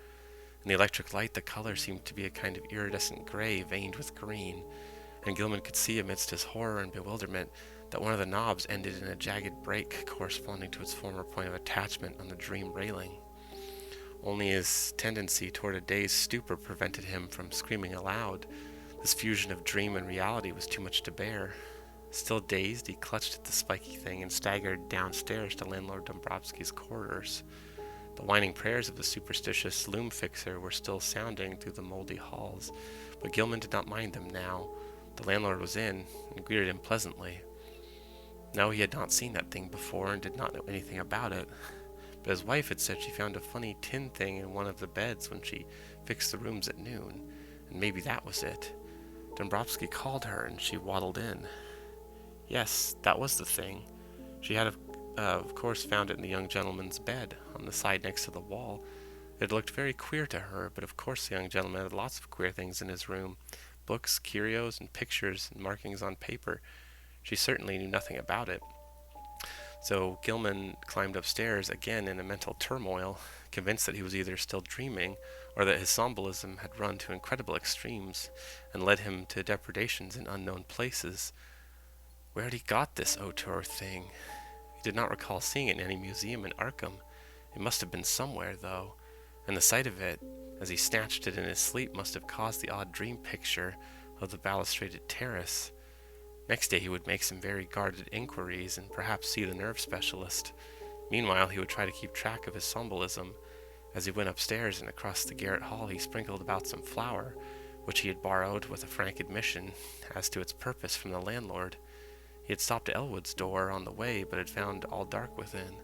In the electric light the color seemed to be a kind of iridescent gray veined with green, and Gilman could see amidst his horror and bewilderment that one of the knobs ended in a jagged break corresponding to its former point of attachment on the dream railing. Only his tendency toward a dazed stupor prevented him from screaming aloud. This fusion of dream and reality was too much to bear. Still dazed, he clutched at the spiky thing and staggered downstairs to landlord Dombrowski's quarters. The whining prayers of the superstitious loom fixer were still sounding through the moldy halls, but Gilman did not mind them now. The landlord was in, and greeted him pleasantly. No, he had not seen that thing before and did not know anything about it, but his wife had said she found a funny tin thing in one of the beds when she fixed the rooms at noon, and maybe that was it. Dombrowski called her, and she waddled in. Yes, that was the thing. She had, of course, found it in the young gentleman's bed, on the side next to the wall. It looked very queer to her, but of course the young gentleman had lots of queer things in his room. Books, curios, and pictures, and markings on paper. She certainly knew nothing about it. So Gilman climbed upstairs again in a mental turmoil, convinced that he was either still dreaming or that his somnambulism had run to incredible extremes and led him to depredations in unknown places. Where had he got this auteur thing? He did not recall seeing it in any museum in Arkham. It must have been somewhere, though, and the sight of it, as he snatched it in his sleep, must have caused the odd dream picture of the balustraded terrace. Next day he would make some very guarded inquiries and perhaps see the nerve specialist. Meanwhile he would try to keep track of his somnambulism. As he went upstairs and across the garret hall he sprinkled about some flour, which he had borrowed with a frank admission as to its purpose from the landlord. He had stopped at Elwood's door on the way, but had found all dark within.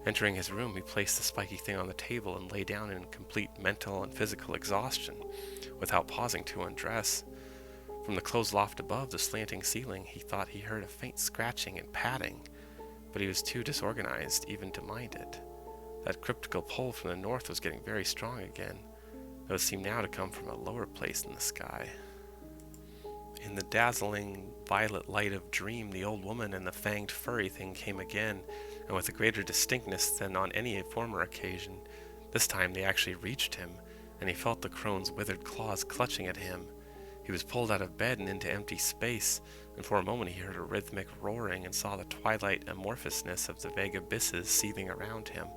Entering his room, he placed the spiky thing on the table and lay down in complete mental and physical exhaustion, without pausing to undress. From the closed loft above the slanting ceiling, he thought he heard a faint scratching and patting, but he was too disorganized even to mind it. That cryptical pull from the north was getting very strong again, though it seemed now to come from a lower place in the sky. In the dazzling violet light of dream, the old woman and the fanged furry thing came again, and with a greater distinctness than on any former occasion. This time they actually reached him, and he felt the crone's withered claws clutching at him. He was pulled out of bed and into empty space, and for a moment he heard a rhythmic roaring and saw the twilight amorphousness of the vague abysses seething around him.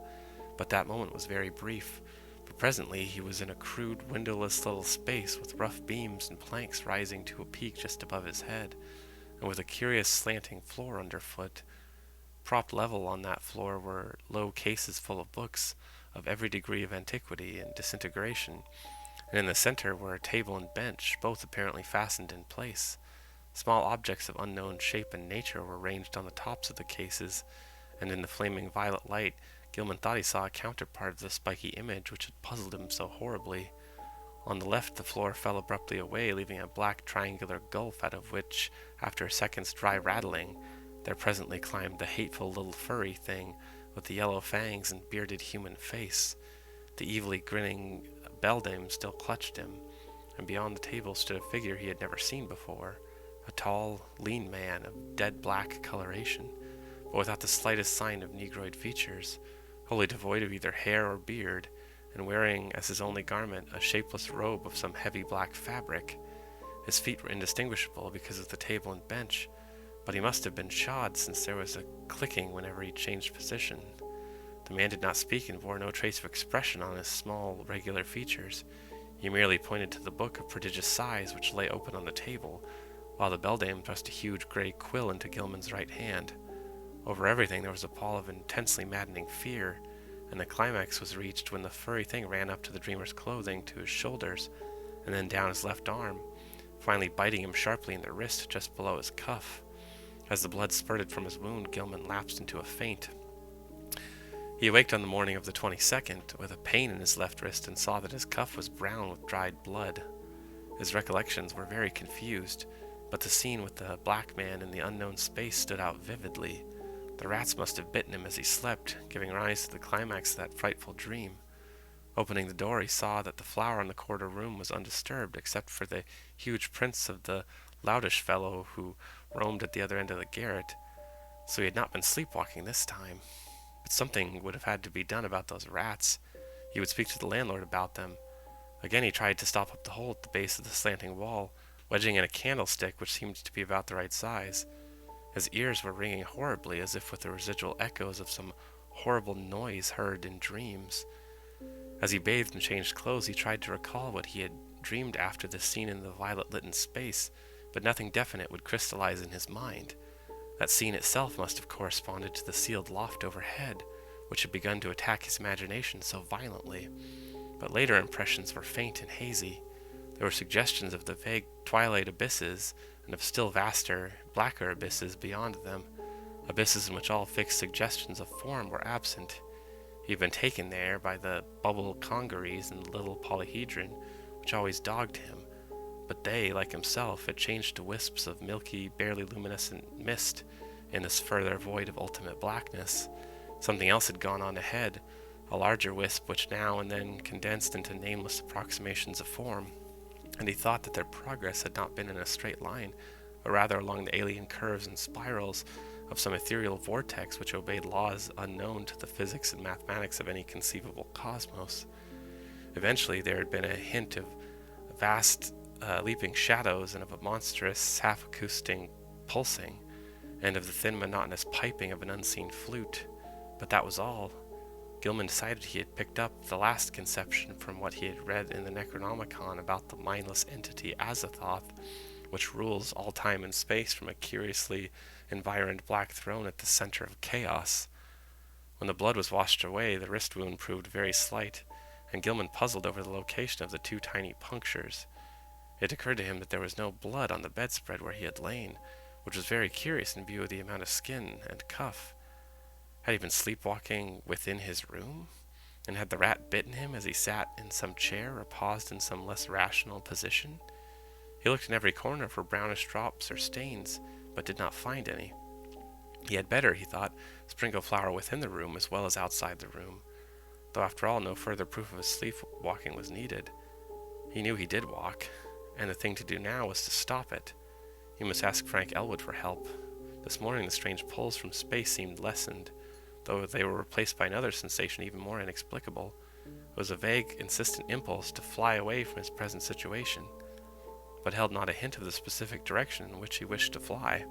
But that moment was very brief, for Presently he was in a crude, windowless little space with rough beams and planks rising to a peak just above his head, and with a curious slanting floor underfoot. Propped level on that floor were low cases full of books of every degree of antiquity and disintegration, and in the center were a table and bench, both apparently fastened in place. Small objects of unknown shape and nature were ranged on the tops of the cases, and in the flaming violet light Gilman thought he saw a counterpart of the spiky image which had puzzled him so horribly. On the left the floor fell abruptly away, leaving a black triangular gulf out of which, after a second's dry rattling, there presently climbed the hateful little furry thing with the yellow fangs and bearded human face. The evilly grinning beldame still clutched him, and beyond the table stood a figure he had never seen before, a tall, lean man of dead black coloration, but without the slightest sign of negroid features, wholly devoid of either hair or beard, and wearing as his only garment a shapeless robe of some heavy black fabric. His feet were indistinguishable because of the table and bench, but he must have been shod, since there was a clicking whenever he changed position. The man did not speak and bore no trace of expression on his small, regular features. He merely pointed to the book of prodigious size which lay open on the table, while the beldame thrust a huge gray quill into Gilman's right hand. Over everything there was a pall of intensely maddening fear, and the climax was reached when the furry thing ran up to the dreamer's clothing to his shoulders, and then down his left arm, finally biting him sharply in the wrist just below his cuff. As the blood spurted from his wound, Gilman lapsed into a faint. He awaked on the morning of the 22nd with a pain in his left wrist and saw that his cuff was brown with dried blood. His recollections were very confused, but the scene with the black man in the unknown space stood out vividly. The rats must have bitten him as he slept, giving rise to the climax of that frightful dream. Opening the door, he saw that the flower in the corner room was undisturbed, except for the huge prints of the loutish fellow who roamed at the other end of the garret. So he had not been sleepwalking this time. But something would have had to be done about those rats. He would speak to the landlord about them. Again he tried to stop up the hole at the base of the slanting wall, wedging in a candlestick which seemed to be about the right size. His ears were ringing horribly, as if with the residual echoes of some horrible noise heard in dreams. As he bathed and changed clothes, he tried to recall what he had dreamed after the scene in the violet-lit space, but nothing definite would crystallize in his mind. That scene itself must have corresponded to the sealed loft overhead, which had begun to attack his imagination so violently. But later impressions were faint and hazy. There were suggestions of the vague twilight abysses, and of still vaster, blacker abysses beyond them, abysses in which all fixed suggestions of form were absent. He had been taken there by the bubble congeries and the little polyhedron, which always dogged him, but they, like himself, had changed to wisps of milky, barely luminescent mist in this further void of ultimate blackness. Something else had gone on ahead, a larger wisp which now and then condensed into nameless approximations of form, and he thought that their progress had not been in a straight line, but rather along the alien curves and spirals of some ethereal vortex which obeyed laws unknown to the physics and mathematics of any conceivable cosmos. Eventually there had been a hint of vast leaping shadows, and of a monstrous half-acoustic pulsing, and of the thin monotonous piping of an unseen flute, but that was all. Gilman decided he had picked up the last conception from what he had read in the Necronomicon about the mindless entity Azathoth, which rules all time and space from a curiously environed black throne at the center of chaos. When the blood was washed away, the wrist wound proved very slight, and Gilman puzzled over the location of the two tiny punctures. It occurred to him that there was no blood on the bedspread where he had lain, which was very curious in view of the amount of skin and cuff. Had he been sleepwalking within his room? And had the rat bitten him as he sat in some chair or paused in some less rational position? He looked in every corner for brownish drops or stains, but did not find any. He had better, he thought, sprinkle flour within the room as well as outside the room, though after all no further proof of his sleepwalking was needed. He knew he did walk, and the thing to do now was to stop it. He must ask Frank Elwood for help. This morning the strange pulls from space seemed lessened, though they were replaced by another sensation even more inexplicable. It was a vague, insistent impulse to fly away from his present situation, but held not a hint of the specific direction in which he wished to fly.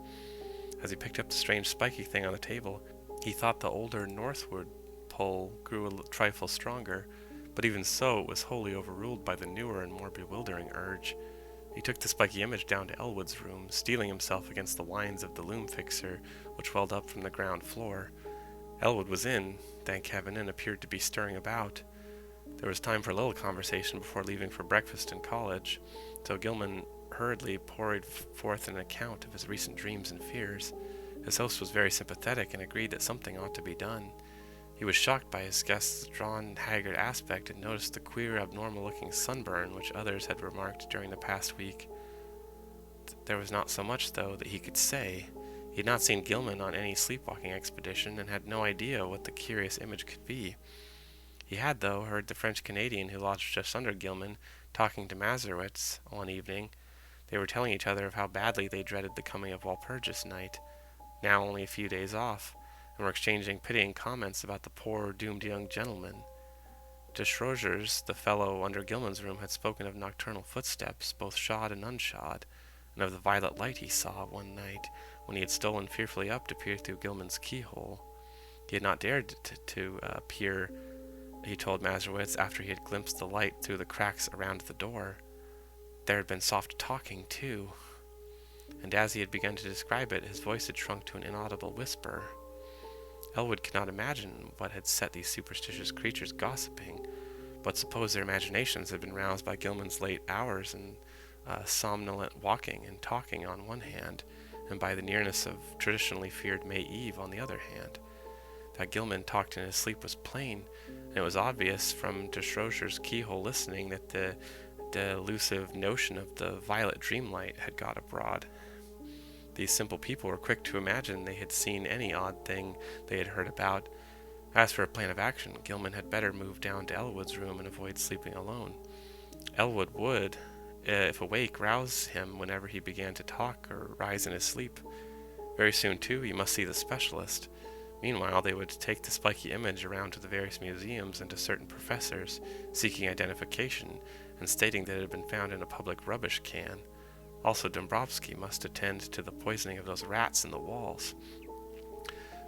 As he picked up the strange spiky thing on the table, he thought the older northward pull grew a trifle stronger, but even so, it was wholly overruled by the newer and more bewildering urge. He took the spiky image down to Elwood's room, steeling himself against the lines of the loom fixer, which welled up from the ground floor. Elwood was in, thank heaven, and appeared to be stirring about. There was time for a little conversation before leaving for breakfast in college, so Gilman hurriedly poured forth an account of his recent dreams and fears. His host was very sympathetic and agreed that something ought to be done. He was shocked by his guest's drawn, haggard aspect and noticed the queer, abnormal-looking sunburn which others had remarked during the past week. There was not so much, though, that he could say. He had not seen Gilman on any sleepwalking expedition and had no idea what the curious image could be. He had, though, heard the French-Canadian who lodged just under Gilman talking to Mazurowitz one evening. They were telling each other of how badly they dreaded the coming of Walpurgis night, now only a few days off, and were exchanging pitying comments about the poor, doomed young gentleman. De Schroegers, the fellow under Gilman's room, had spoken of nocturnal footsteps, both shod and unshod, and of the violet light he saw one night when he had stolen fearfully up to peer through Gilman's keyhole. He had not dared to peer, he told Mazurowitz, after he had glimpsed the light through the cracks around the door. There had been soft talking, too, and as he had begun to describe it, his voice had shrunk to an inaudible whisper. Elwood could not imagine what had set these superstitious creatures gossiping, but supposed their imaginations had been roused by Gilman's late hours and somnolent walking and talking on one hand, and by the nearness of traditionally feared May Eve on the other hand. That Gilman talked in his sleep was plain, and it was obvious from de Schroeger's keyhole listening that the delusive notion of the violet dreamlight had got abroad. These simple people were quick to imagine they had seen any odd thing they had heard about. As for a plan of action, Gilman had better move down to Elwood's room and avoid sleeping alone. Elwood would, if awake, rouse him whenever he began to talk or rise in his sleep. Very soon, too, he must see the specialist. Meanwhile, they would take the spiky image around to the various museums and to certain professors, seeking identification and stating that it had been found in a public rubbish can. Also, Dombrowski must attend to the poisoning of those rats in the walls.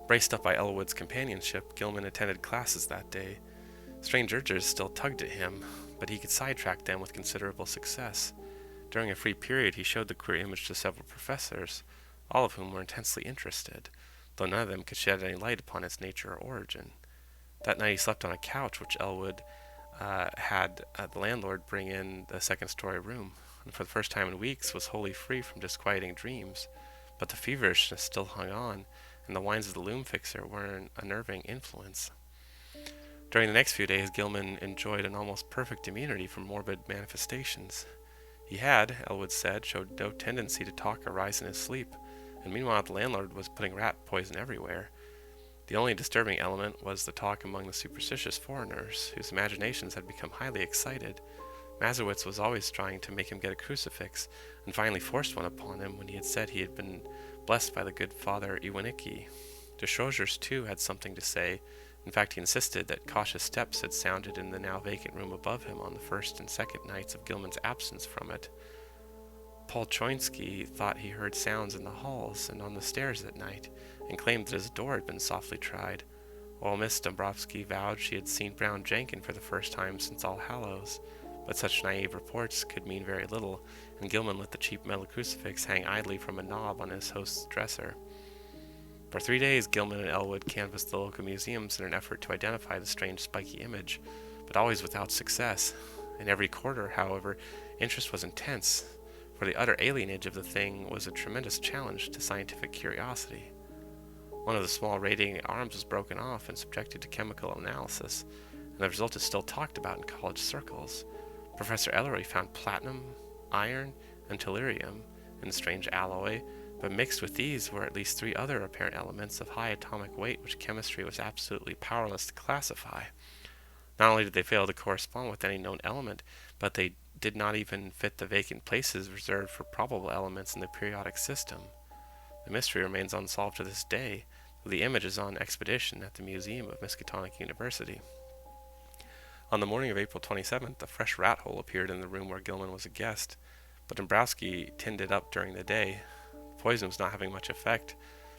Braced up by Elwood's companionship, Gilman attended classes that day. Strange urges still tugged at him, but he could sidetrack them with considerable success. During a free period, he showed the queer image to several professors, all of whom were intensely interested, though none of them could shed any light upon its nature or origin. That night he slept on a couch which Elwood had the landlord bring in the second-story room, and for the first time in weeks was wholly free from disquieting dreams. But the feverishness still hung on, and the whines of the loom fixer were an unnerving influence. During the next few days, Gilman enjoyed an almost perfect immunity from morbid manifestations. He had, Elwood said, showed no tendency to talk or rise in his sleep, and meanwhile the landlord was putting rat poison everywhere. The only disturbing element was the talk among the superstitious foreigners, whose imaginations had become highly excited. Mazurowitz was always trying to make him get a crucifix, and finally forced one upon him when he had said he had been blessed by the good Father Iwanicki. De Schroegers, too, had something to say. In fact, he insisted that cautious steps had sounded in the now vacant room above him on the first and second nights of Gilman's absence from it. Polchoinsky thought he heard sounds in the halls and on the stairs at night, and claimed that his door had been softly tried, while Miss Dombrowski vowed she had seen brown Jenkin for the first time since All Hallows. But such naive reports could mean very little, and Gilman let the cheap metal crucifix hang idly from a knob on his host's dresser. For 3 days, Gilman and Elwood canvassed the local museums in an effort to identify the strange spiky image, but always without success. In every quarter, however, interest was intense, for the utter alienage of the thing was a tremendous challenge to scientific curiosity. One of the small radiating arms was broken off and subjected to chemical analysis, and the result is still talked about in college circles. Professor Ellery found platinum, iron, and tellurium in the strange alloy, but mixed with these were at least 3 other apparent elements of high atomic weight which chemistry was absolutely powerless to classify. Not only did they fail to correspond with any known element, but they did not even fit the vacant places reserved for probable elements in the periodic system. The mystery remains unsolved to this day, though the image is on exhibition at the Museum of Miskatonic University. On the morning of April 27th, a fresh rat hole appeared in the room where Gilman was a guest, but Dombrowski tinned it up during the day. The poison was not having much effect,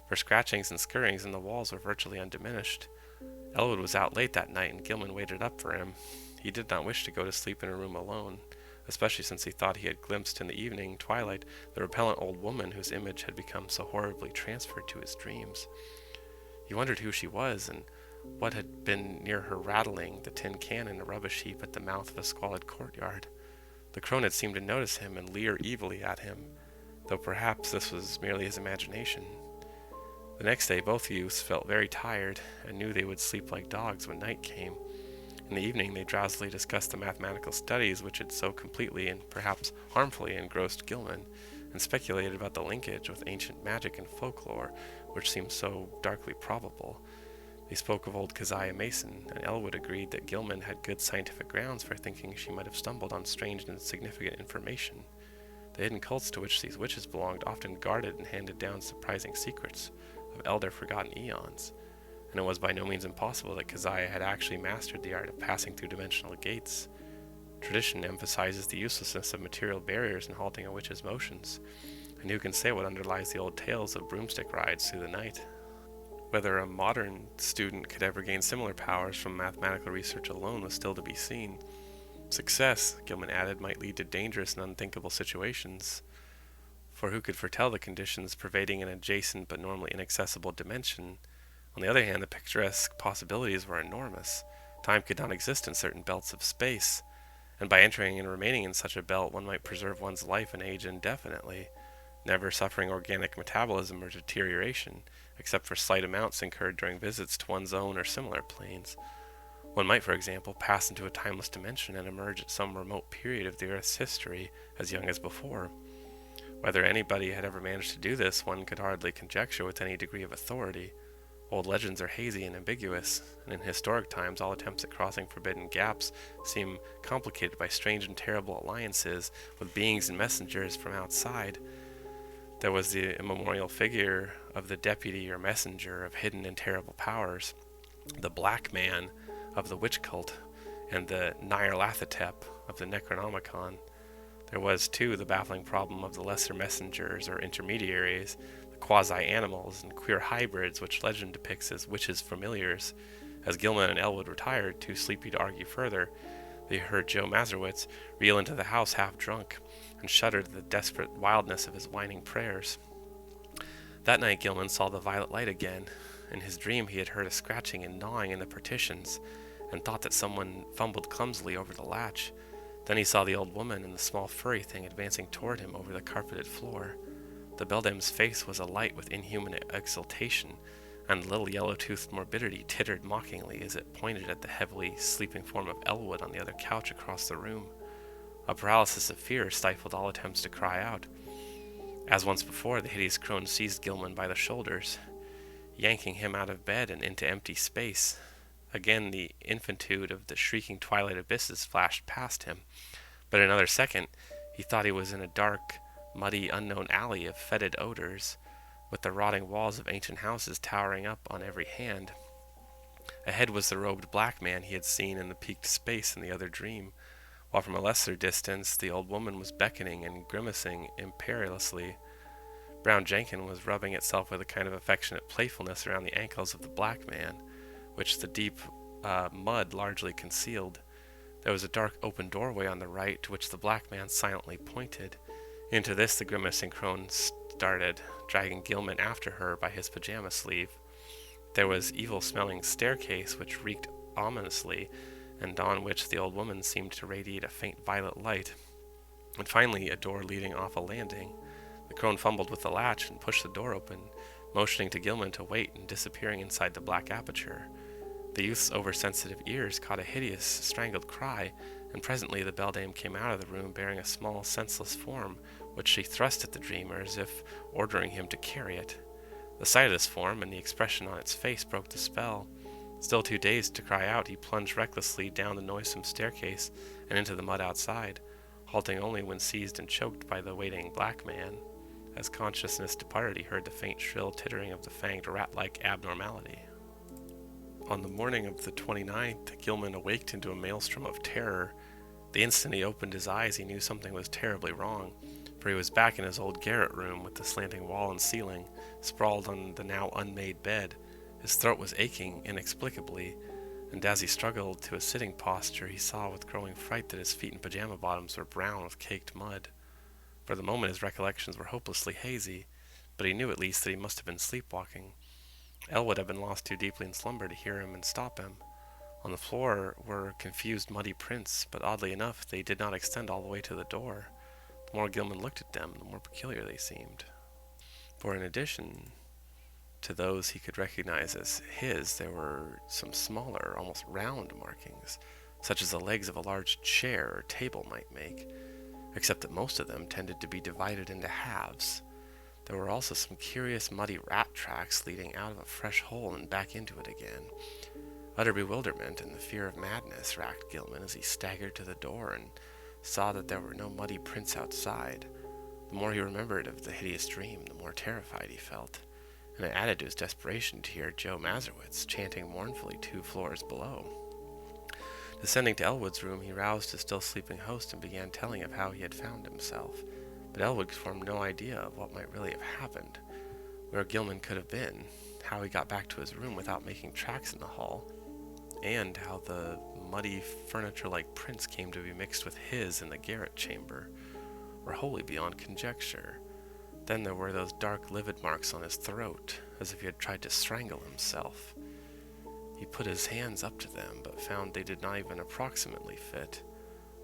for scratchings and scurryings in the walls were virtually undiminished. Elwood was out late that night, and Gilman waited up for him. He did not wish to go to sleep in a room alone, especially since he thought he had glimpsed in the evening twilight the repellent old woman whose image had become so horribly transferred to his dreams. He wondered who she was, and what had been near her rattling the tin can in a rubbish heap at the mouth of a squalid courtyard. The crone had seemed to notice him and leer evilly at him, though perhaps this was merely his imagination. The next day both youths felt very tired, and knew they would sleep like dogs when night came. In the evening they drowsily discussed the mathematical studies which had so completely and perhaps harmfully engrossed Gilman, and speculated about the linkage with ancient magic and folklore, which seemed so darkly probable. They spoke of old Keziah Mason, and Elwood agreed that Gilman had good scientific grounds for thinking she might have stumbled on strange and significant information. The hidden cults to which these witches belonged often guarded and handed down surprising secrets of elder forgotten eons, and it was by no means impossible that Keziah had actually mastered the art of passing through dimensional gates. Tradition emphasizes the uselessness of material barriers in halting a witch's motions, and who can say what underlies the old tales of broomstick rides through the night? Whether a modern student could ever gain similar powers from mathematical research alone was still to be seen. Success, Gilman added, might lead to dangerous and unthinkable situations, for who could foretell the conditions pervading an adjacent but normally inaccessible dimension? On the other hand, the picturesque possibilities were enormous. Time could not exist in certain belts of space, and by entering and remaining in such a belt one might preserve one's life and age indefinitely, never suffering organic metabolism or deterioration, except for slight amounts incurred during visits to one's own or similar planes. One might, for example, pass into a timeless dimension and emerge at some remote period of the Earth's history as young as before. Whether anybody had ever managed to do this, one could hardly conjecture with any degree of authority. Old legends are hazy and ambiguous, and in historic times all attempts at crossing forbidden gaps seem complicated by strange and terrible alliances with beings and messengers from outside. There was the immemorial figure of the deputy or messenger of hidden and terrible powers, the Black Man of the witch cult, and the Nyarlathotep of the Necronomicon. There was, too, the baffling problem of the lesser messengers or intermediaries, the quasi-animals and queer hybrids which legend depicts as witches' familiars. As Gilman and Elwood retired, too sleepy to argue further, they heard Joe Mazurowitz reel into the house half drunk, and shuddered at the desperate wildness of his whining prayers. That night Gilman saw the violet light again. In his dream he had heard a scratching and gnawing in the partitions, and thought that someone fumbled clumsily over the latch. Then he saw the old woman and the small furry thing advancing toward him over the carpeted floor. The beldame's face was alight with inhuman exultation, and the little yellow-toothed morbidity tittered mockingly as it pointed at the heavily sleeping form of Elwood on the other couch across the room. A paralysis of fear stifled all attempts to cry out. As once before, the hideous crone seized Gilman by the shoulders, yanking him out of bed and into empty space. Again the infinitude of the shrieking twilight abysses flashed past him, but in another second he thought he was in a dark, muddy, unknown alley of fetid odors, with the rotting walls of ancient houses towering up on every hand. Ahead was the robed black man he had seen in the peaked space in the other dream, while from a lesser distance the old woman was beckoning and grimacing imperiously. Brown Jenkin was rubbing itself with a kind of affectionate playfulness around the ankles of the black man, which the deep mud largely concealed. There was a dark open doorway on the right, to which the black man silently pointed. Into this the grimacing crone started, dragging Gilman after her by his pajama sleeve. There was evil-smelling staircase which reeked ominously, and on which the old woman seemed to radiate a faint violet light. And finally a door leading off a landing. The crone fumbled with the latch and pushed the door open, motioning to Gilman to wait and disappearing inside the black aperture. The youth's oversensitive ears caught a hideous, strangled cry, and presently the beldame came out of the room bearing a small, senseless form, which she thrust at the dreamer as if ordering him to carry it. The sight of this form and the expression on its face broke the spell. Still too dazed to cry out, he plunged recklessly down the noisome staircase and into the mud outside, halting only when seized and choked by the waiting black man. As consciousness departed, he heard the faint, shrill tittering of the fanged rat-like abnormality. On the morning of the 29th, Gilman awaked into a maelstrom of terror. The instant he opened his eyes, he knew something was terribly wrong, for he was back in his old garret room with the slanting wall and ceiling, sprawled on the now unmade bed. His throat was aching inexplicably, and as he struggled to a sitting posture, he saw with growing fright that his feet and pajama bottoms were brown with caked mud. For the moment his recollections were hopelessly hazy, but he knew at least that he must have been sleepwalking. Elwood had been lost too deeply in slumber to hear him and stop him. On the floor were confused muddy prints, but oddly enough they did not extend all the way to the door. The more Gilman looked at them, the more peculiar they seemed. For in addition to those he could recognize as his, there were some smaller, almost round markings, such as the legs of a large chair or table might make, except that most of them tended to be divided into halves. There were also some curious muddy rat tracks leading out of a fresh hole and back into it again. Utter bewilderment and the fear of madness racked Gilman as he staggered to the door and saw that there were no muddy prints outside. The more he remembered of the hideous dream, the more terrified he felt, and it added to his desperation to hear Joe Mazurowitz chanting mournfully 2 floors below. Descending to Elwood's room, he roused his still sleeping host and began telling of how he had found himself, but Elwood formed no idea of what might really have happened, where Gilman could have been, how he got back to his room without making tracks in the hall, and how the muddy furniture-like prints came to be mixed with his in the garret chamber, were wholly beyond conjecture. Then there were those dark, livid marks on his throat, as if he had tried to strangle himself. He put his hands up to them, but found they did not even approximately fit.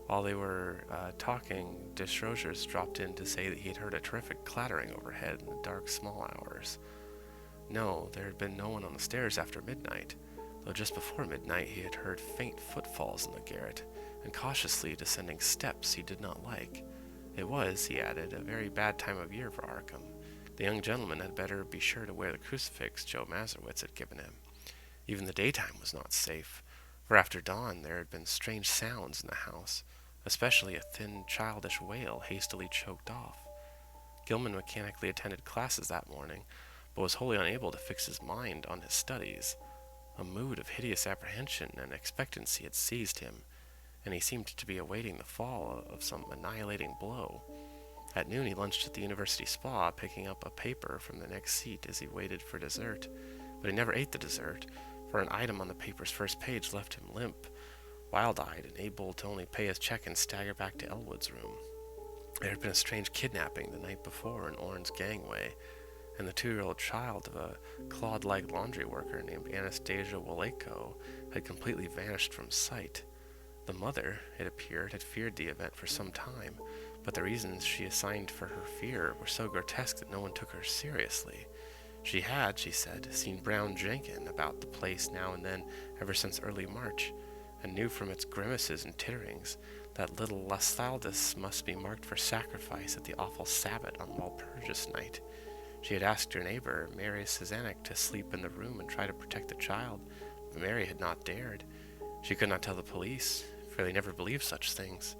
While they were talking, Desrosiers dropped in to say that he had heard a terrific clattering overhead in the dark, small hours. No, there had been no one on the stairs after midnight, though just before midnight he had heard faint footfalls in the garret, and cautiously descending steps he did not like. It was, he added, a very bad time of year for Arkham. The young gentleman had better be sure to wear the crucifix Joe Mazurowitz had given him. Even the daytime was not safe, for after dawn there had been strange sounds in the house, especially a thin, childish wail hastily choked off. Gilman mechanically attended classes that morning, but was wholly unable to fix his mind on his studies. A mood of hideous apprehension and expectancy had seized him, and he seemed to be awaiting the fall of some annihilating blow. At noon he lunched at the university spa, picking up a paper from the next seat as he waited for dessert, but he never ate the dessert, for an item on the paper's first page left him limp, wild-eyed, and able to only pay his check and stagger back to Elwood's room. There had been a strange kidnapping the night before in Orne's gangway, and the 2-year-old child of a clod-like laundry worker named Anastasia Woleko had completely vanished from sight. The mother, it appeared, had feared the event for some time, but the reasons she assigned for her fear were so grotesque that no one took her seriously. She had, she said, seen brown Jenkin about the place now and then ever since early March, and knew from its grimaces and titterings that little Lasthaldus must be marked for sacrifice at the awful Sabbat on Walpurgis night. She had asked her neighbor, Mary Cezanek, to sleep in the room and try to protect the child, but Mary had not dared. She could not tell the police, for they never believed such things.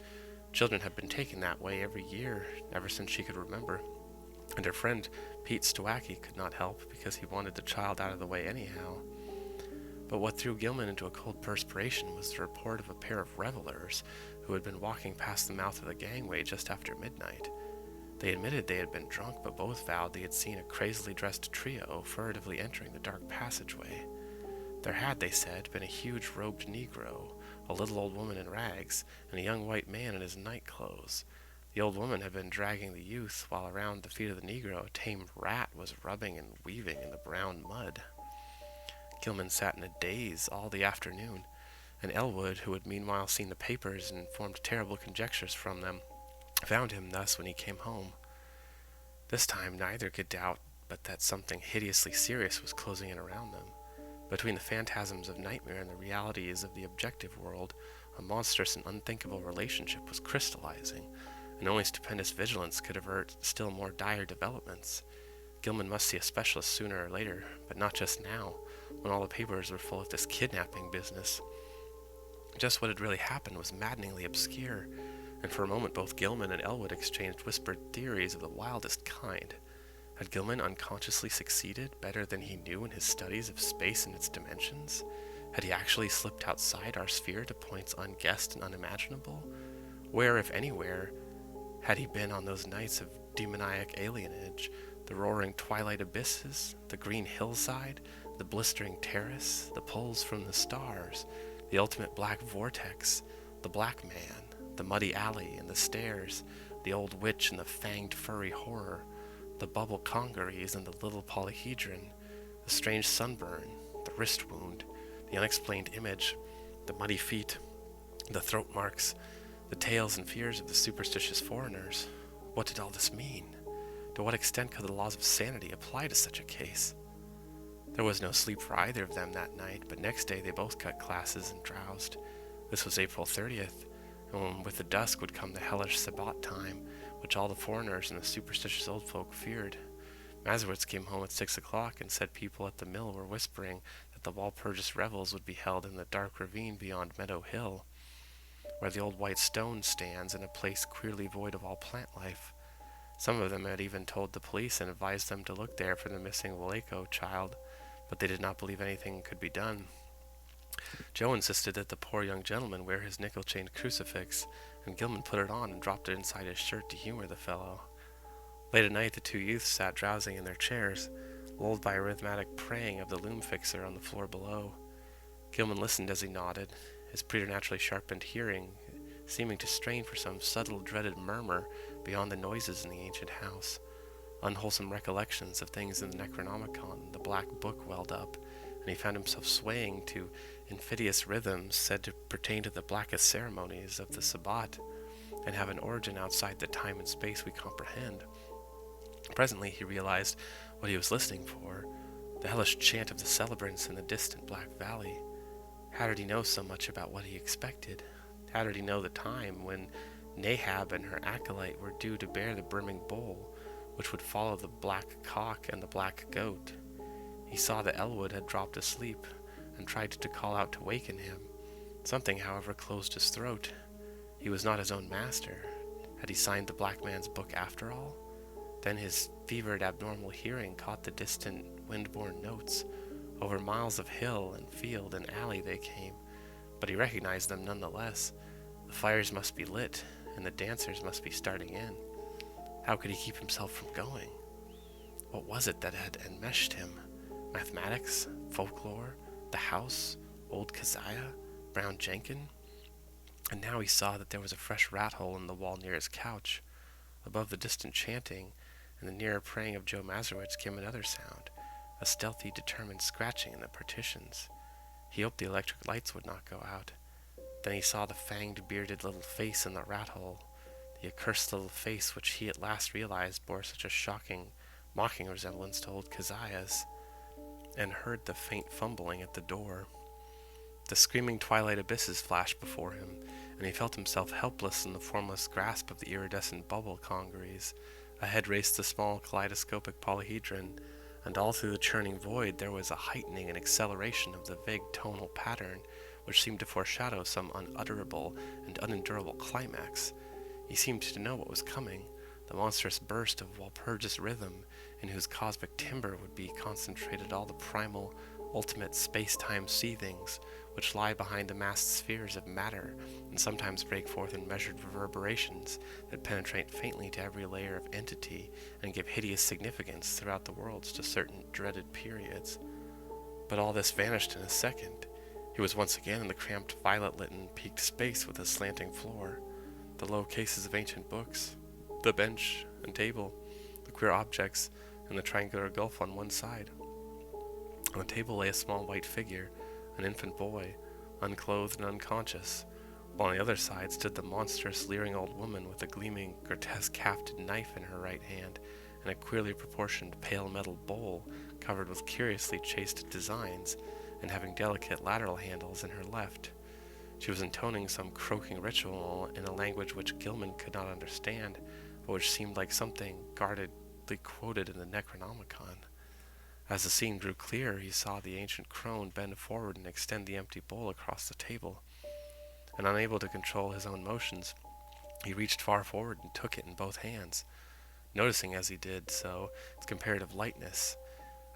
Children had been taken that way every year, ever since she could remember, and her friend Pete Stowacki could not help because he wanted the child out of the way anyhow. But what threw Gilman into a cold perspiration was the report of a pair of revelers who had been walking past the mouth of the gangway just after midnight. They admitted they had been drunk, but both vowed they had seen a crazily dressed trio furtively entering the dark passageway. There had, they said, been a huge robed Negro, a little old woman in rags, and a young white man in his night clothes. The old woman had been dragging the youth, while around the feet of the Negro a tame rat was rubbing and weaving in the brown mud. Gilman sat in a daze all the afternoon, and Elwood, who had meanwhile seen the papers and formed terrible conjectures from them, found him thus when he came home. This time neither could doubt but that something hideously serious was closing in around them. Between the phantasms of nightmare and the realities of the objective world, a monstrous and unthinkable relationship was crystallizing, and only stupendous vigilance could avert still more dire developments. Gilman must see a specialist sooner or later, but not just now, when all the papers were full of this kidnapping business. Just what had really happened was maddeningly obscure, and for a moment both Gilman and Elwood exchanged whispered theories of the wildest kind. Had Gilman unconsciously succeeded better than he knew in his studies of space and its dimensions? Had he actually slipped outside our sphere to points unguessed and unimaginable? Where, if anywhere, had he been on those nights of demoniac alienage, the roaring twilight abysses, the green hillside, The blistering terrace, the pulls from the stars, the ultimate black vortex, the black man, the muddy alley and the stairs, the old witch and the fanged furry horror, the bubble congeries and the little polyhedron, the strange sunburn, the wrist wound, the unexplained image, the muddy feet, the throat marks, the tales and fears of the superstitious foreigners. What did all this mean? To what extent could the laws of sanity apply to such a case? There was no sleep for either of them that night, but next day they both cut classes and drowsed. This was April 30th, and with the dusk would come the hellish Sabbat time, which all the foreigners and the superstitious old folk feared. Mazurowitz came home at 6 o'clock and said people at the mill were whispering that the Walpurgis revels would be held in the dark ravine beyond Meadow Hill, where the old white stone stands in a place queerly void of all plant life. Some of them had even told the police and advised them to look there for the missing Waleko child, but they did not believe anything could be done. Joe insisted that the poor young gentleman wear his nickel-chained crucifix, and Gilman put it on and dropped it inside his shirt to humor the fellow. Late at night the two youths sat drowsing in their chairs, lulled by a rhythmic praying of the loom fixer on the floor below. Gilman listened as he nodded, his preternaturally sharpened hearing seeming to strain for some subtle dreaded murmur beyond the noises in the ancient house. Unwholesome recollections of things in the Necronomicon, the black book, welled up, and he found himself swaying to invidious rhythms said to pertain to the blackest ceremonies of the Sabbat, and have an origin outside the time and space we comprehend. Presently he realized what he was listening for, the hellish chant of the celebrants in the distant Black Valley. How did he know so much about what he expected? How did he know the time when Nahab and her acolyte were due to bear the brimming bowl, which would follow the black cock and the black goat? He saw that Elwood had dropped asleep, and tried to call out to waken him. Something, however, closed his throat. He was not his own master. Had he signed the black man's book after all? Then his fevered abnormal hearing caught the distant wind-borne notes. Over miles of hill and field and alley they came, but he recognized them nonetheless. The fires must be lit, and the dancers must be starting in. How could he keep himself from going? What was it that had enmeshed him? Mathematics? Folklore? The house? Old Keziah? Brown Jenkin? And now he saw that there was a fresh rat hole in the wall near his couch. Above the distant chanting and the nearer praying of Joe Mazurowitz came another sound, a stealthy, determined scratching in the partitions. He hoped the electric lights would not go out. Then he saw the fanged, bearded little face in the rat hole, the accursed little face which he at last realized bore such a shocking, mocking resemblance to old Keziah's, and heard the faint fumbling at the door. The screaming twilight abysses flashed before him, and he felt himself helpless in the formless grasp of the iridescent bubble congeries. Ahead raced the small kaleidoscopic polyhedron, and all through the churning void there was a heightening and acceleration of the vague tonal pattern which seemed to foreshadow some unutterable and unendurable climax. He seemed to know what was coming, the monstrous burst of Walpurgis rhythm, in whose cosmic timbre would be concentrated all the primal, ultimate space-time seethings which lie behind the massed spheres of matter and sometimes break forth in measured reverberations that penetrate faintly to every layer of entity and give hideous significance throughout the worlds to certain dreaded periods. But all this vanished in a second. He was once again in the cramped, violet-lit and peaked space with a slanting floor, the low cases of ancient books, the bench and table, the queer objects, and the triangular gulf on one side. On the table lay a small white figure, an infant boy, unclothed and unconscious, while on the other side stood the monstrous, leering old woman with a gleaming, grotesque hafted knife in her right hand and a queerly proportioned pale metal bowl covered with curiously chased designs and having delicate lateral handles in her left. She was intoning some croaking ritual in a language which Gilman could not understand, but which seemed like something guardedly quoted in the Necronomicon. As the scene grew clearer, he saw the ancient crone bend forward and extend the empty bowl across the table, and unable to control his own motions, he reached far forward and took it in both hands, noticing as he did so its comparative lightness.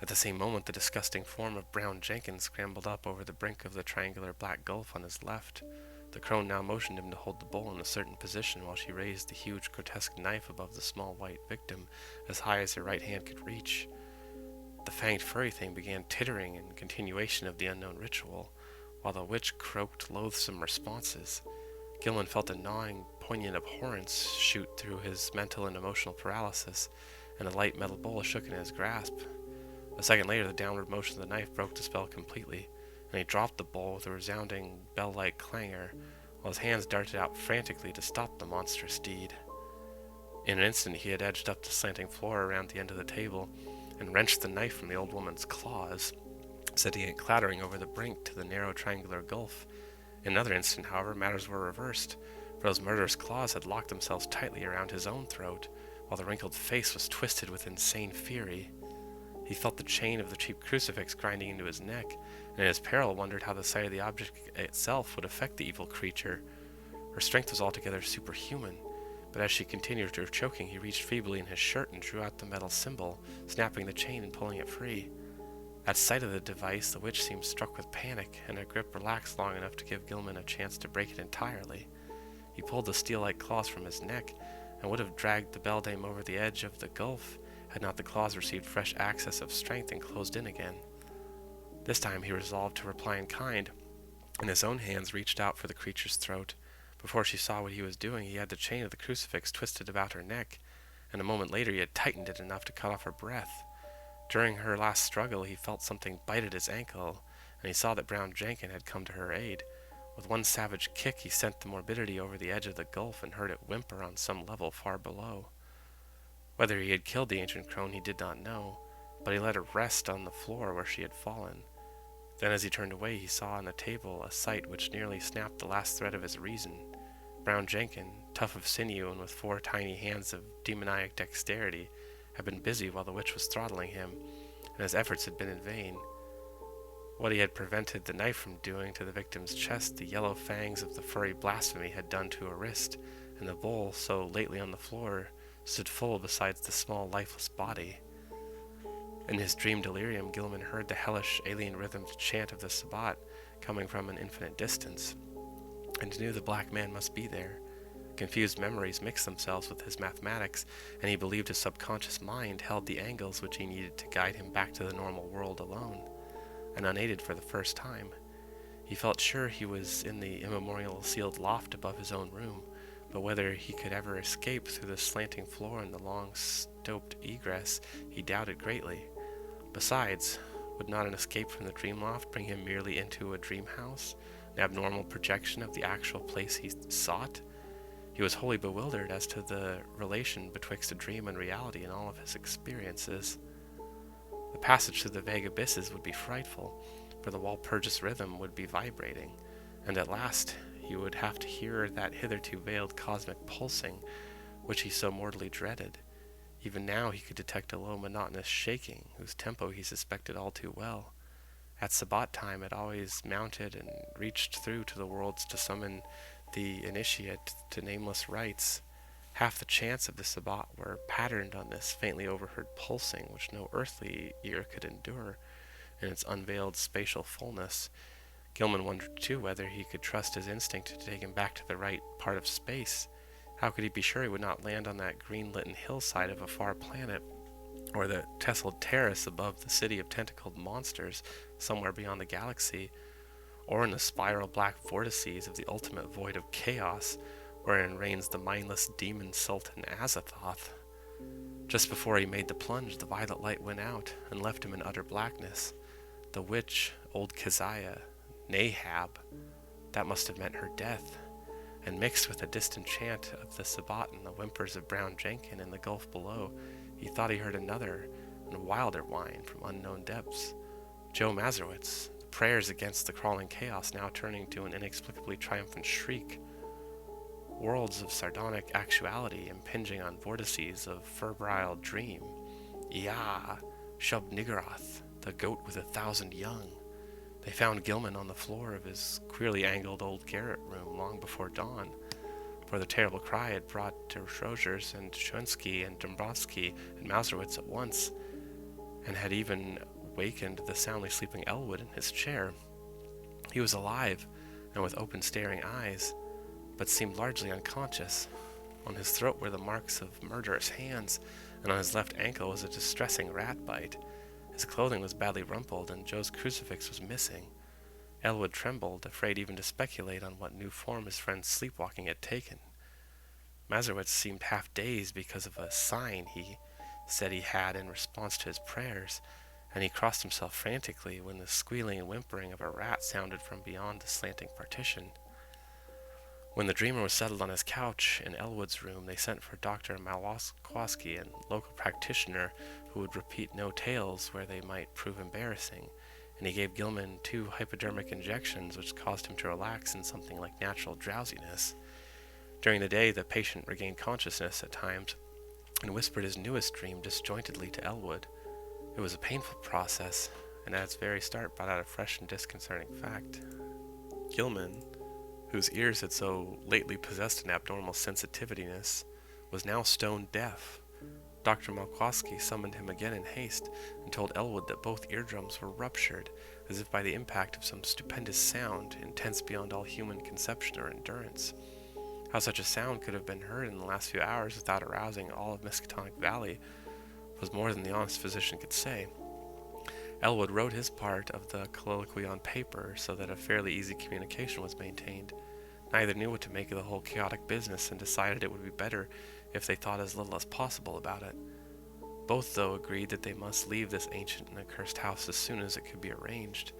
At the same moment, the disgusting form of Brown Jenkins scrambled up over the brink of the triangular black gulf on his left. The crone now motioned him to hold the bowl in a certain position while she raised the huge grotesque knife above the small white victim as high as her right hand could reach. The fanged furry thing began tittering in continuation of the unknown ritual, while the witch croaked loathsome responses. Gilman felt a gnawing, poignant abhorrence shoot through his mental and emotional paralysis, and the light metal bowl shook in his grasp. A second later, the downward motion of the knife broke the spell completely, and he dropped the bowl with a resounding bell-like clangor, while his hands darted out frantically to stop the monstrous deed. In an instant, he had edged up the slanting floor around the end of the table, and wrenched the knife from the old woman's claws, sending it clattering over the brink to the narrow triangular gulf. In another instant, however, matters were reversed, for those murderous claws had locked themselves tightly around his own throat, while the wrinkled face was twisted with insane fury. He felt the chain of the cheap crucifix grinding into his neck, and in his peril wondered how the sight of the object itself would affect the evil creature. Her strength was altogether superhuman, but as she continued her choking, he reached feebly in his shirt and drew out the metal symbol, snapping the chain and pulling it free. At sight of the device, the witch seemed struck with panic, and her grip relaxed long enough to give Gilman a chance to break it entirely. He pulled the steel-like claws from his neck, and would have dragged the beldame over the edge of the gulf, had not the claws received fresh access of strength and closed in again. This time he resolved to reply in kind, and his own hands reached out for the creature's throat. Before she saw what he was doing, he had the chain of the crucifix twisted about her neck, and a moment later he had tightened it enough to cut off her breath. During her last struggle, he felt something bite at his ankle, and he saw that Brown Jenkin had come to her aid. With one savage kick, he sent the morbidity over the edge of the gulf and heard it whimper on some level far below. Whether he had killed the ancient crone he did not know, but he let her rest on the floor where she had fallen. Then as he turned away, he saw on the table a sight which nearly snapped the last thread of his reason. Brown Jenkin, tough of sinew and with 4 tiny hands of demoniac dexterity, had been busy while the witch was throttling him, and his efforts had been in vain. What he had prevented the knife from doing to the victim's chest, the yellow fangs of the furry blasphemy had done to her wrist, and the bowl, so lately on the floor, stood full beside the small, lifeless body. In his dream delirium, Gilman heard the hellish, alien-rhythmed chant of the Sabbat coming from an infinite distance, and knew the black man must be there. Confused memories mixed themselves with his mathematics, and he believed his subconscious mind held the angles which he needed to guide him back to the normal world alone, and unaided for the first time. He felt sure he was in the immemorial sealed loft above his own room, but whether he could ever escape through the slanting floor and the long stoped egress, he doubted greatly. Besides, would not an escape from the dream loft bring him merely into a dream house, an abnormal projection of the actual place he sought? He was wholly bewildered as to the relation betwixt a dream and reality in all of his experiences. The passage through the vague abysses would be frightful, for the Walpurgis rhythm would be vibrating, and at last he would have to hear that hitherto veiled cosmic pulsing which he so mortally dreaded. Even now he could detect a low monotonous shaking, whose tempo he suspected all too well. At Sabbat time it always mounted and reached through to the worlds to summon the initiate to nameless rites. Half the chants of the Sabbat were patterned on this faintly overheard pulsing which no earthly ear could endure in its unveiled spatial fullness. Gilman wondered too whether he could trust his instinct to take him back to the right part of space. How could he be sure he would not land on that green-lit hillside of a far planet, or the tesseled terrace above the city of tentacled monsters somewhere beyond the galaxy, or in the spiral black vortices of the ultimate void of chaos, wherein reigns the mindless demon sultan Azathoth? Just before he made the plunge, the violet light went out and left him in utter blackness. The witch, old Keziah, Nahab, that must have meant her death, and mixed with the distant chant of the Sabbat and the whimpers of Brown Jenkin in the gulf below, he thought he heard another and wilder whine from unknown depths. Joe Mazurowitz, the prayers against the crawling chaos now turning to an inexplicably triumphant shriek. Worlds of sardonic actuality impinging on vortices of febrile dream. Yah, Shub-Niggurath, the goat with 1,000 young. They found Gilman on the floor of his queerly angled old garret room long before dawn, for the terrible cry had brought Rogers and Shensky and Dombrowski and Mazurowitz at once, and had even wakened the soundly sleeping Elwood in his chair. He was alive, and with open staring eyes, but seemed largely unconscious. On his throat were the marks of murderous hands, and on his left ankle was a distressing rat bite. His clothing was badly rumpled, and Joe's crucifix was missing. Elwood trembled, afraid even to speculate on what new form his friend's sleepwalking had taken. Mazurowitz seemed half dazed because of a sign he said he had in response to his prayers, and he crossed himself frantically when the squealing and whimpering of a rat sounded from beyond the slanting partition. When the dreamer was settled on his couch in Elwood's room, they sent for Dr. Malwaskowski, a local practitioner who would repeat no tales where they might prove embarrassing, and he gave Gilman 2 hypodermic injections which caused him to relax in something like natural drowsiness. During the day, the patient regained consciousness at times and whispered his newest dream disjointedly to Elwood. It was a painful process, and at its very start brought out a fresh and disconcerting fact. Gilman, whose ears had so lately possessed an abnormal sensitiveness, was now stone deaf. Dr. Malkowski summoned him again in haste and told Elwood that both eardrums were ruptured, as if by the impact of some stupendous sound, intense beyond all human conception or endurance. How such a sound could have been heard in the last few hours without arousing all of Miskatonic Valley was more than the honest physician could say. Elwood wrote his part of the colloquy on paper so that a fairly easy communication was maintained. Neither knew what to make of the whole chaotic business and decided it would be better if they thought as little as possible about it. Both, though, agreed that they must leave this ancient and accursed house as soon as it could be arranged.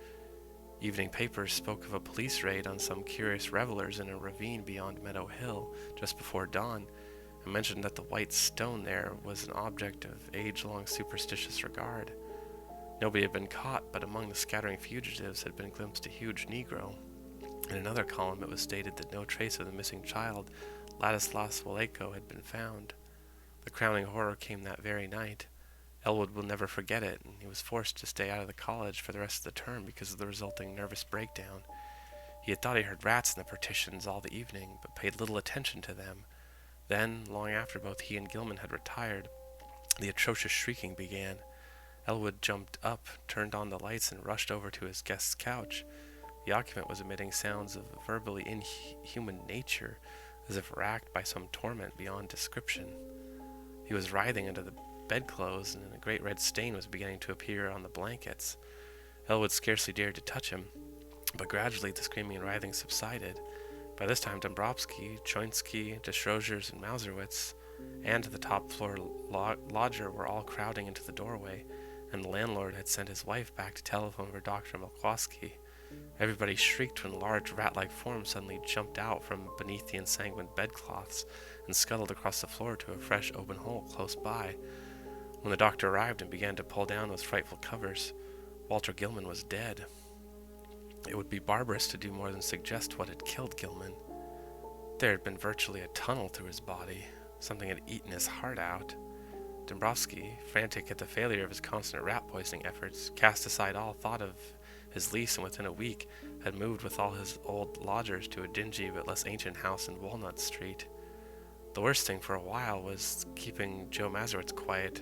Evening papers spoke of a police raid on some curious revelers in a ravine beyond Meadow Hill just before dawn, and mentioned that the white stone there was an object of age-long superstitious regard. Nobody had been caught, but among the scattering fugitives had been glimpsed a huge Negro. In another column it was stated that no trace of the missing child, Ladislas Waleko, had been found. The crowning horror came that very night. Elwood will never forget it, and he was forced to stay out of the college for the rest of the term because of the resulting nervous breakdown. He had thought he heard rats in the partitions all the evening, but paid little attention to them. Then, long after both he and Gilman had retired, the atrocious shrieking began. Elwood jumped up, turned on the lights, and rushed over to his guest's couch. The occupant was emitting sounds of verbally inhuman nature, as if racked by some torment beyond description. He was writhing under the bedclothes, and a great red stain was beginning to appear on the blankets. Elwood scarcely dared to touch him, but gradually the screaming and writhing subsided. By this time Dombrowski, Choinsky, Destrozers, and Mazurowitz, and the top-floor lodger were all crowding into the doorway, and the landlord had sent his wife back to telephone for Dr. Malkowski. Everybody shrieked when a large rat-like form suddenly jumped out from beneath the ensanguined bedcloths and scuttled across the floor to a fresh open hole close by. When the doctor arrived and began to pull down those frightful covers, Walter Gilman was dead. It would be barbarous to do more than suggest what had killed Gilman. There had been virtually a tunnel through his body. Something had eaten his heart out. Dombrowski, frantic at the failure of his constant rat poisoning efforts, cast aside all thought of his lease, and within a week had moved with all his old lodgers to a dingy but less ancient house in Walnut Street. The worst thing for a while was keeping Joe Mazurowitz quiet,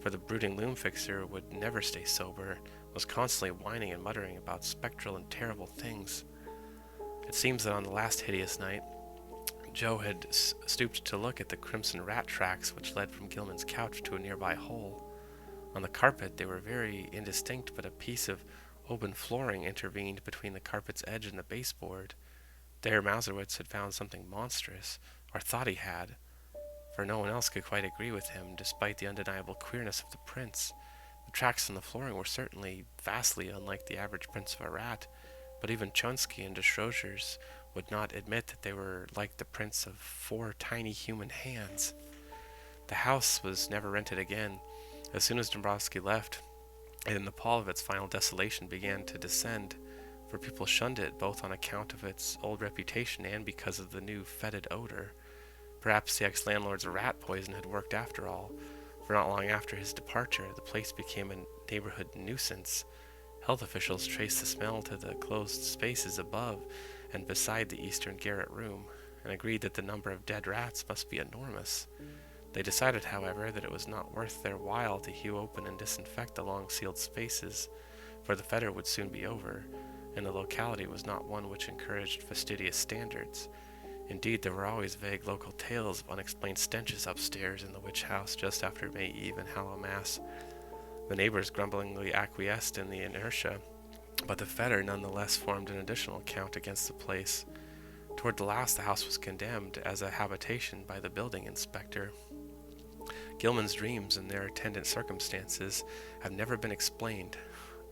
for the brooding loom fixer would never stay sober, was constantly whining and muttering about spectral and terrible things. It seems that on the last hideous night, Joe had stooped to look at the crimson rat tracks which led from Gilman's couch to a nearby hole. On the carpet they were very indistinct, but a piece of open flooring intervened between the carpet's edge and the baseboard. There Mazurowitz had found something monstrous, or thought he had, for no one else could quite agree with him, despite the undeniable queerness of the prints. The tracks in the flooring were certainly vastly unlike the average prints of a rat, but even Chonsky and Destrozers would not admit that they were like the prints of 4 tiny human hands. The house was never rented again. As soon as Dombrowski left, and the pall of its final desolation began to descend, for people shunned it both on account of its old reputation and because of the new fetid odor. Perhaps the ex-landlord's rat poison had worked after all, for not long after his departure the place became a neighborhood nuisance. Health officials traced the smell to the closed spaces above and beside the eastern garret room, and agreed that the number of dead rats must be enormous. They decided, however, that it was not worth their while to hew open and disinfect the long sealed spaces, for the fetter would soon be over, and the locality was not one which encouraged fastidious standards. Indeed, there were always vague local tales of unexplained stenches upstairs in the witch house just after May Eve and Hallowmass. The neighbors grumblingly acquiesced in the inertia, but the fetter nonetheless formed an additional count against the place. Toward the last, the house was condemned as a habitation by the building inspector. Gilman's dreams and their attendant circumstances have never been explained.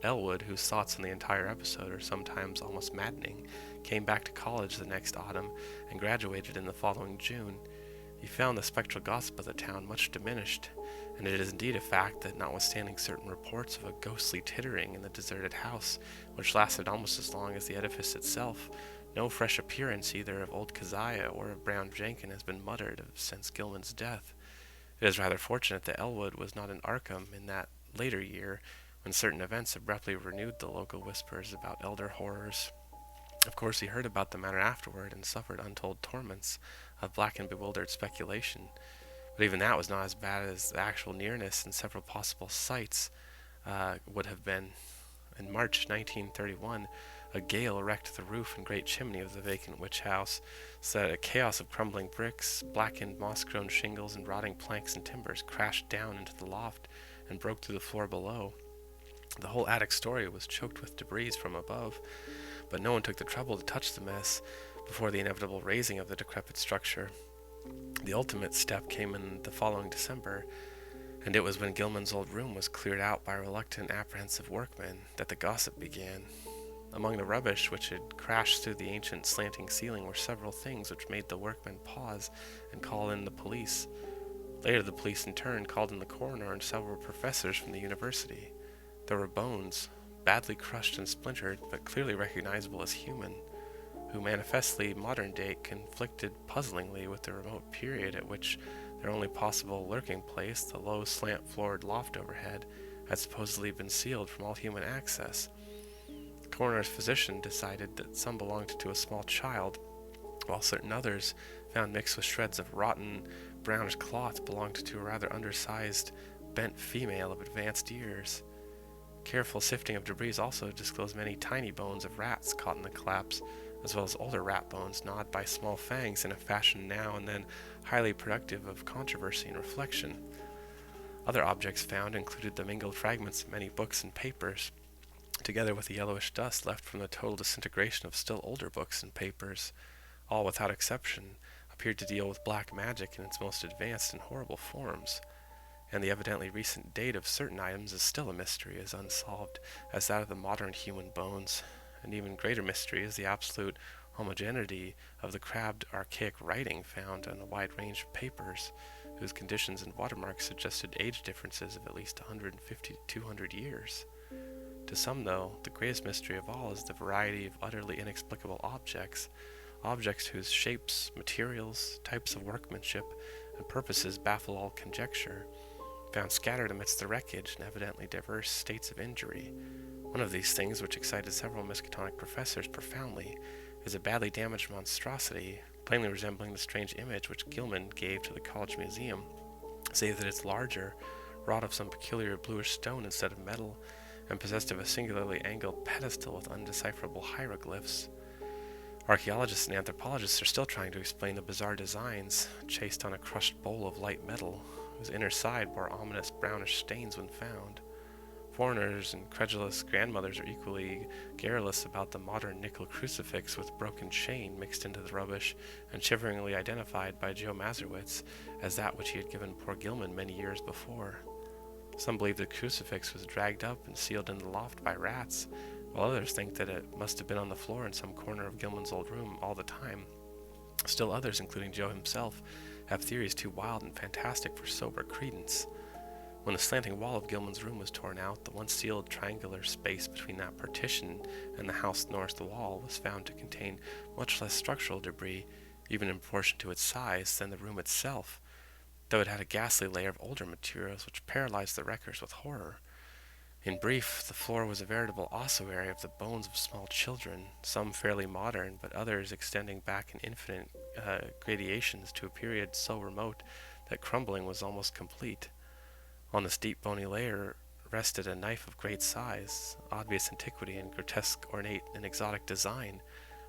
Elwood, whose thoughts on the entire episode are sometimes almost maddening, came back to college the next autumn and graduated in the following June. He found the spectral gossip of the town much diminished, and it is indeed a fact that notwithstanding certain reports of a ghostly tittering in the deserted house, which lasted almost as long as the edifice itself, no fresh appearance either of old Keziah or of Brown Jenkin has been muttered of since Gilman's death. It is rather fortunate that Elwood was not in Arkham in that later year, when certain events abruptly renewed the local whispers about elder horrors. Of course, he heard about the matter afterward and suffered untold torments of black and bewildered speculation. But even that was not as bad as the actual nearness and several possible sites would have been. In March 1931, a gale wrecked the roof and great chimney of the vacant witch house, so that a chaos of crumbling bricks, blackened moss-grown shingles, and rotting planks and timbers crashed down into the loft and broke through the floor below. The whole attic story was choked with debris from above, but no one took the trouble to touch the mess before the inevitable raising of the decrepit structure. The ultimate step came in the following December, and it was when Gilman's old room was cleared out by reluctant, apprehensive workmen that the gossip began. Among the rubbish which had crashed through the ancient slanting ceiling were several things which made the workmen pause and call in the police. Later the police in turn called in the coroner and several professors from the university. There were bones, badly crushed and splintered, but clearly recognizable as human, who manifestly modern date conflicted puzzlingly with the remote period at which their only possible lurking place, the low slant-floored loft overhead, had supposedly been sealed from all human access. The coroner's physician decided that some belonged to a small child, while certain others, found mixed with shreds of rotten, brownish cloth, belonged to a rather undersized, bent female of advanced years. Careful sifting of debris also disclosed many tiny bones of rats caught in the collapse, as well as older rat bones gnawed by small fangs in a fashion now and then highly productive of controversy and reflection. Other objects found included the mingled fragments of many books and papers, together with the yellowish dust left from the total disintegration of still older books and papers. All, without exception, appeared to deal with black magic in its most advanced and horrible forms, and the evidently recent date of certain items is still a mystery as unsolved as that of the modern human bones. An even greater mystery is the absolute homogeneity of the crabbed archaic writing found on a wide range of papers, whose conditions and watermarks suggested age differences of at least 150 to 200 years. To some, though, the greatest mystery of all is the variety of utterly inexplicable objects whose shapes, materials, types of workmanship, and purposes baffle all conjecture, found scattered amidst the wreckage in evidently diverse states of injury. One of these things, which excited several Miskatonic professors profoundly, is a badly damaged monstrosity, plainly resembling the strange image which Gilman gave to the college museum, save that it's larger, wrought of some peculiar bluish stone instead of metal, and possessed of a singularly angled pedestal with undecipherable hieroglyphs. Archaeologists and anthropologists are still trying to explain the bizarre designs chased on a crushed bowl of light metal, whose inner side bore ominous brownish stains when found. Foreigners and credulous grandmothers are equally garrulous about the modern nickel crucifix with broken chain mixed into the rubbish and shiveringly identified by Joe Mazurowitz as that which he had given poor Gilman many years before. Some believe the crucifix was dragged up and sealed in the loft by rats, while others think that it must have been on the floor in some corner of Gilman's old room all the time. Still others, including Joe himself, have theories too wild and fantastic for sober credence. When the slanting wall of Gilman's room was torn out, the once sealed triangular space between that partition and the house north wall was found to contain much less structural debris, even in proportion to its size, than the room itself, though it had a ghastly layer of older materials which paralyzed the wreckers with horror. In brief, the floor was a veritable ossuary of the bones of small children, some fairly modern, but others extending back in infinite gradations to a period so remote that crumbling was almost complete. On this deep bony layer rested a knife of great size, obvious antiquity and grotesque, ornate, and exotic design,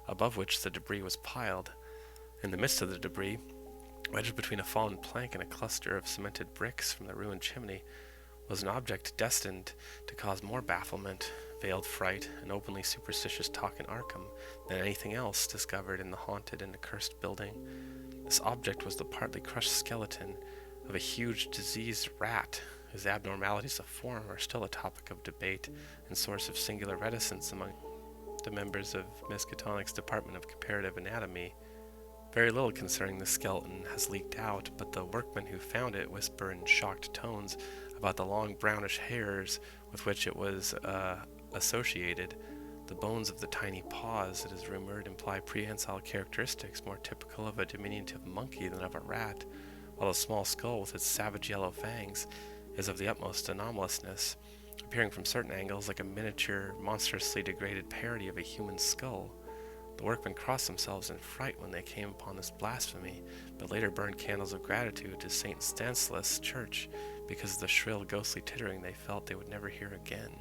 above which the debris was piled. In the midst of the debris, wedged between a fallen plank and a cluster of cemented bricks from the ruined chimney, was an object destined to cause more bafflement, veiled fright, and openly superstitious talk in Arkham than anything else discovered in the haunted and accursed building. This object was the partly crushed skeleton of a huge diseased rat, whose abnormalities of form are still a topic of debate and source of singular reticence among the members of Miskatonic's Department of Comparative Anatomy. Very little concerning the skeleton has leaked out, but the workmen who found it whisper in shocked tones about the long brownish hairs with which it was associated. The bones of the tiny paws, it is rumored, imply prehensile characteristics more typical of a diminutive monkey than of a rat, while the small skull with its savage yellow fangs is of the utmost anomalousness, appearing from certain angles like a miniature, monstrously degraded parody of a human skull. The workmen crossed themselves in fright when they came upon this blasphemy, but later burned candles of gratitude to St. Stanislaus Church because of the shrill, ghostly tittering they felt they would never hear again.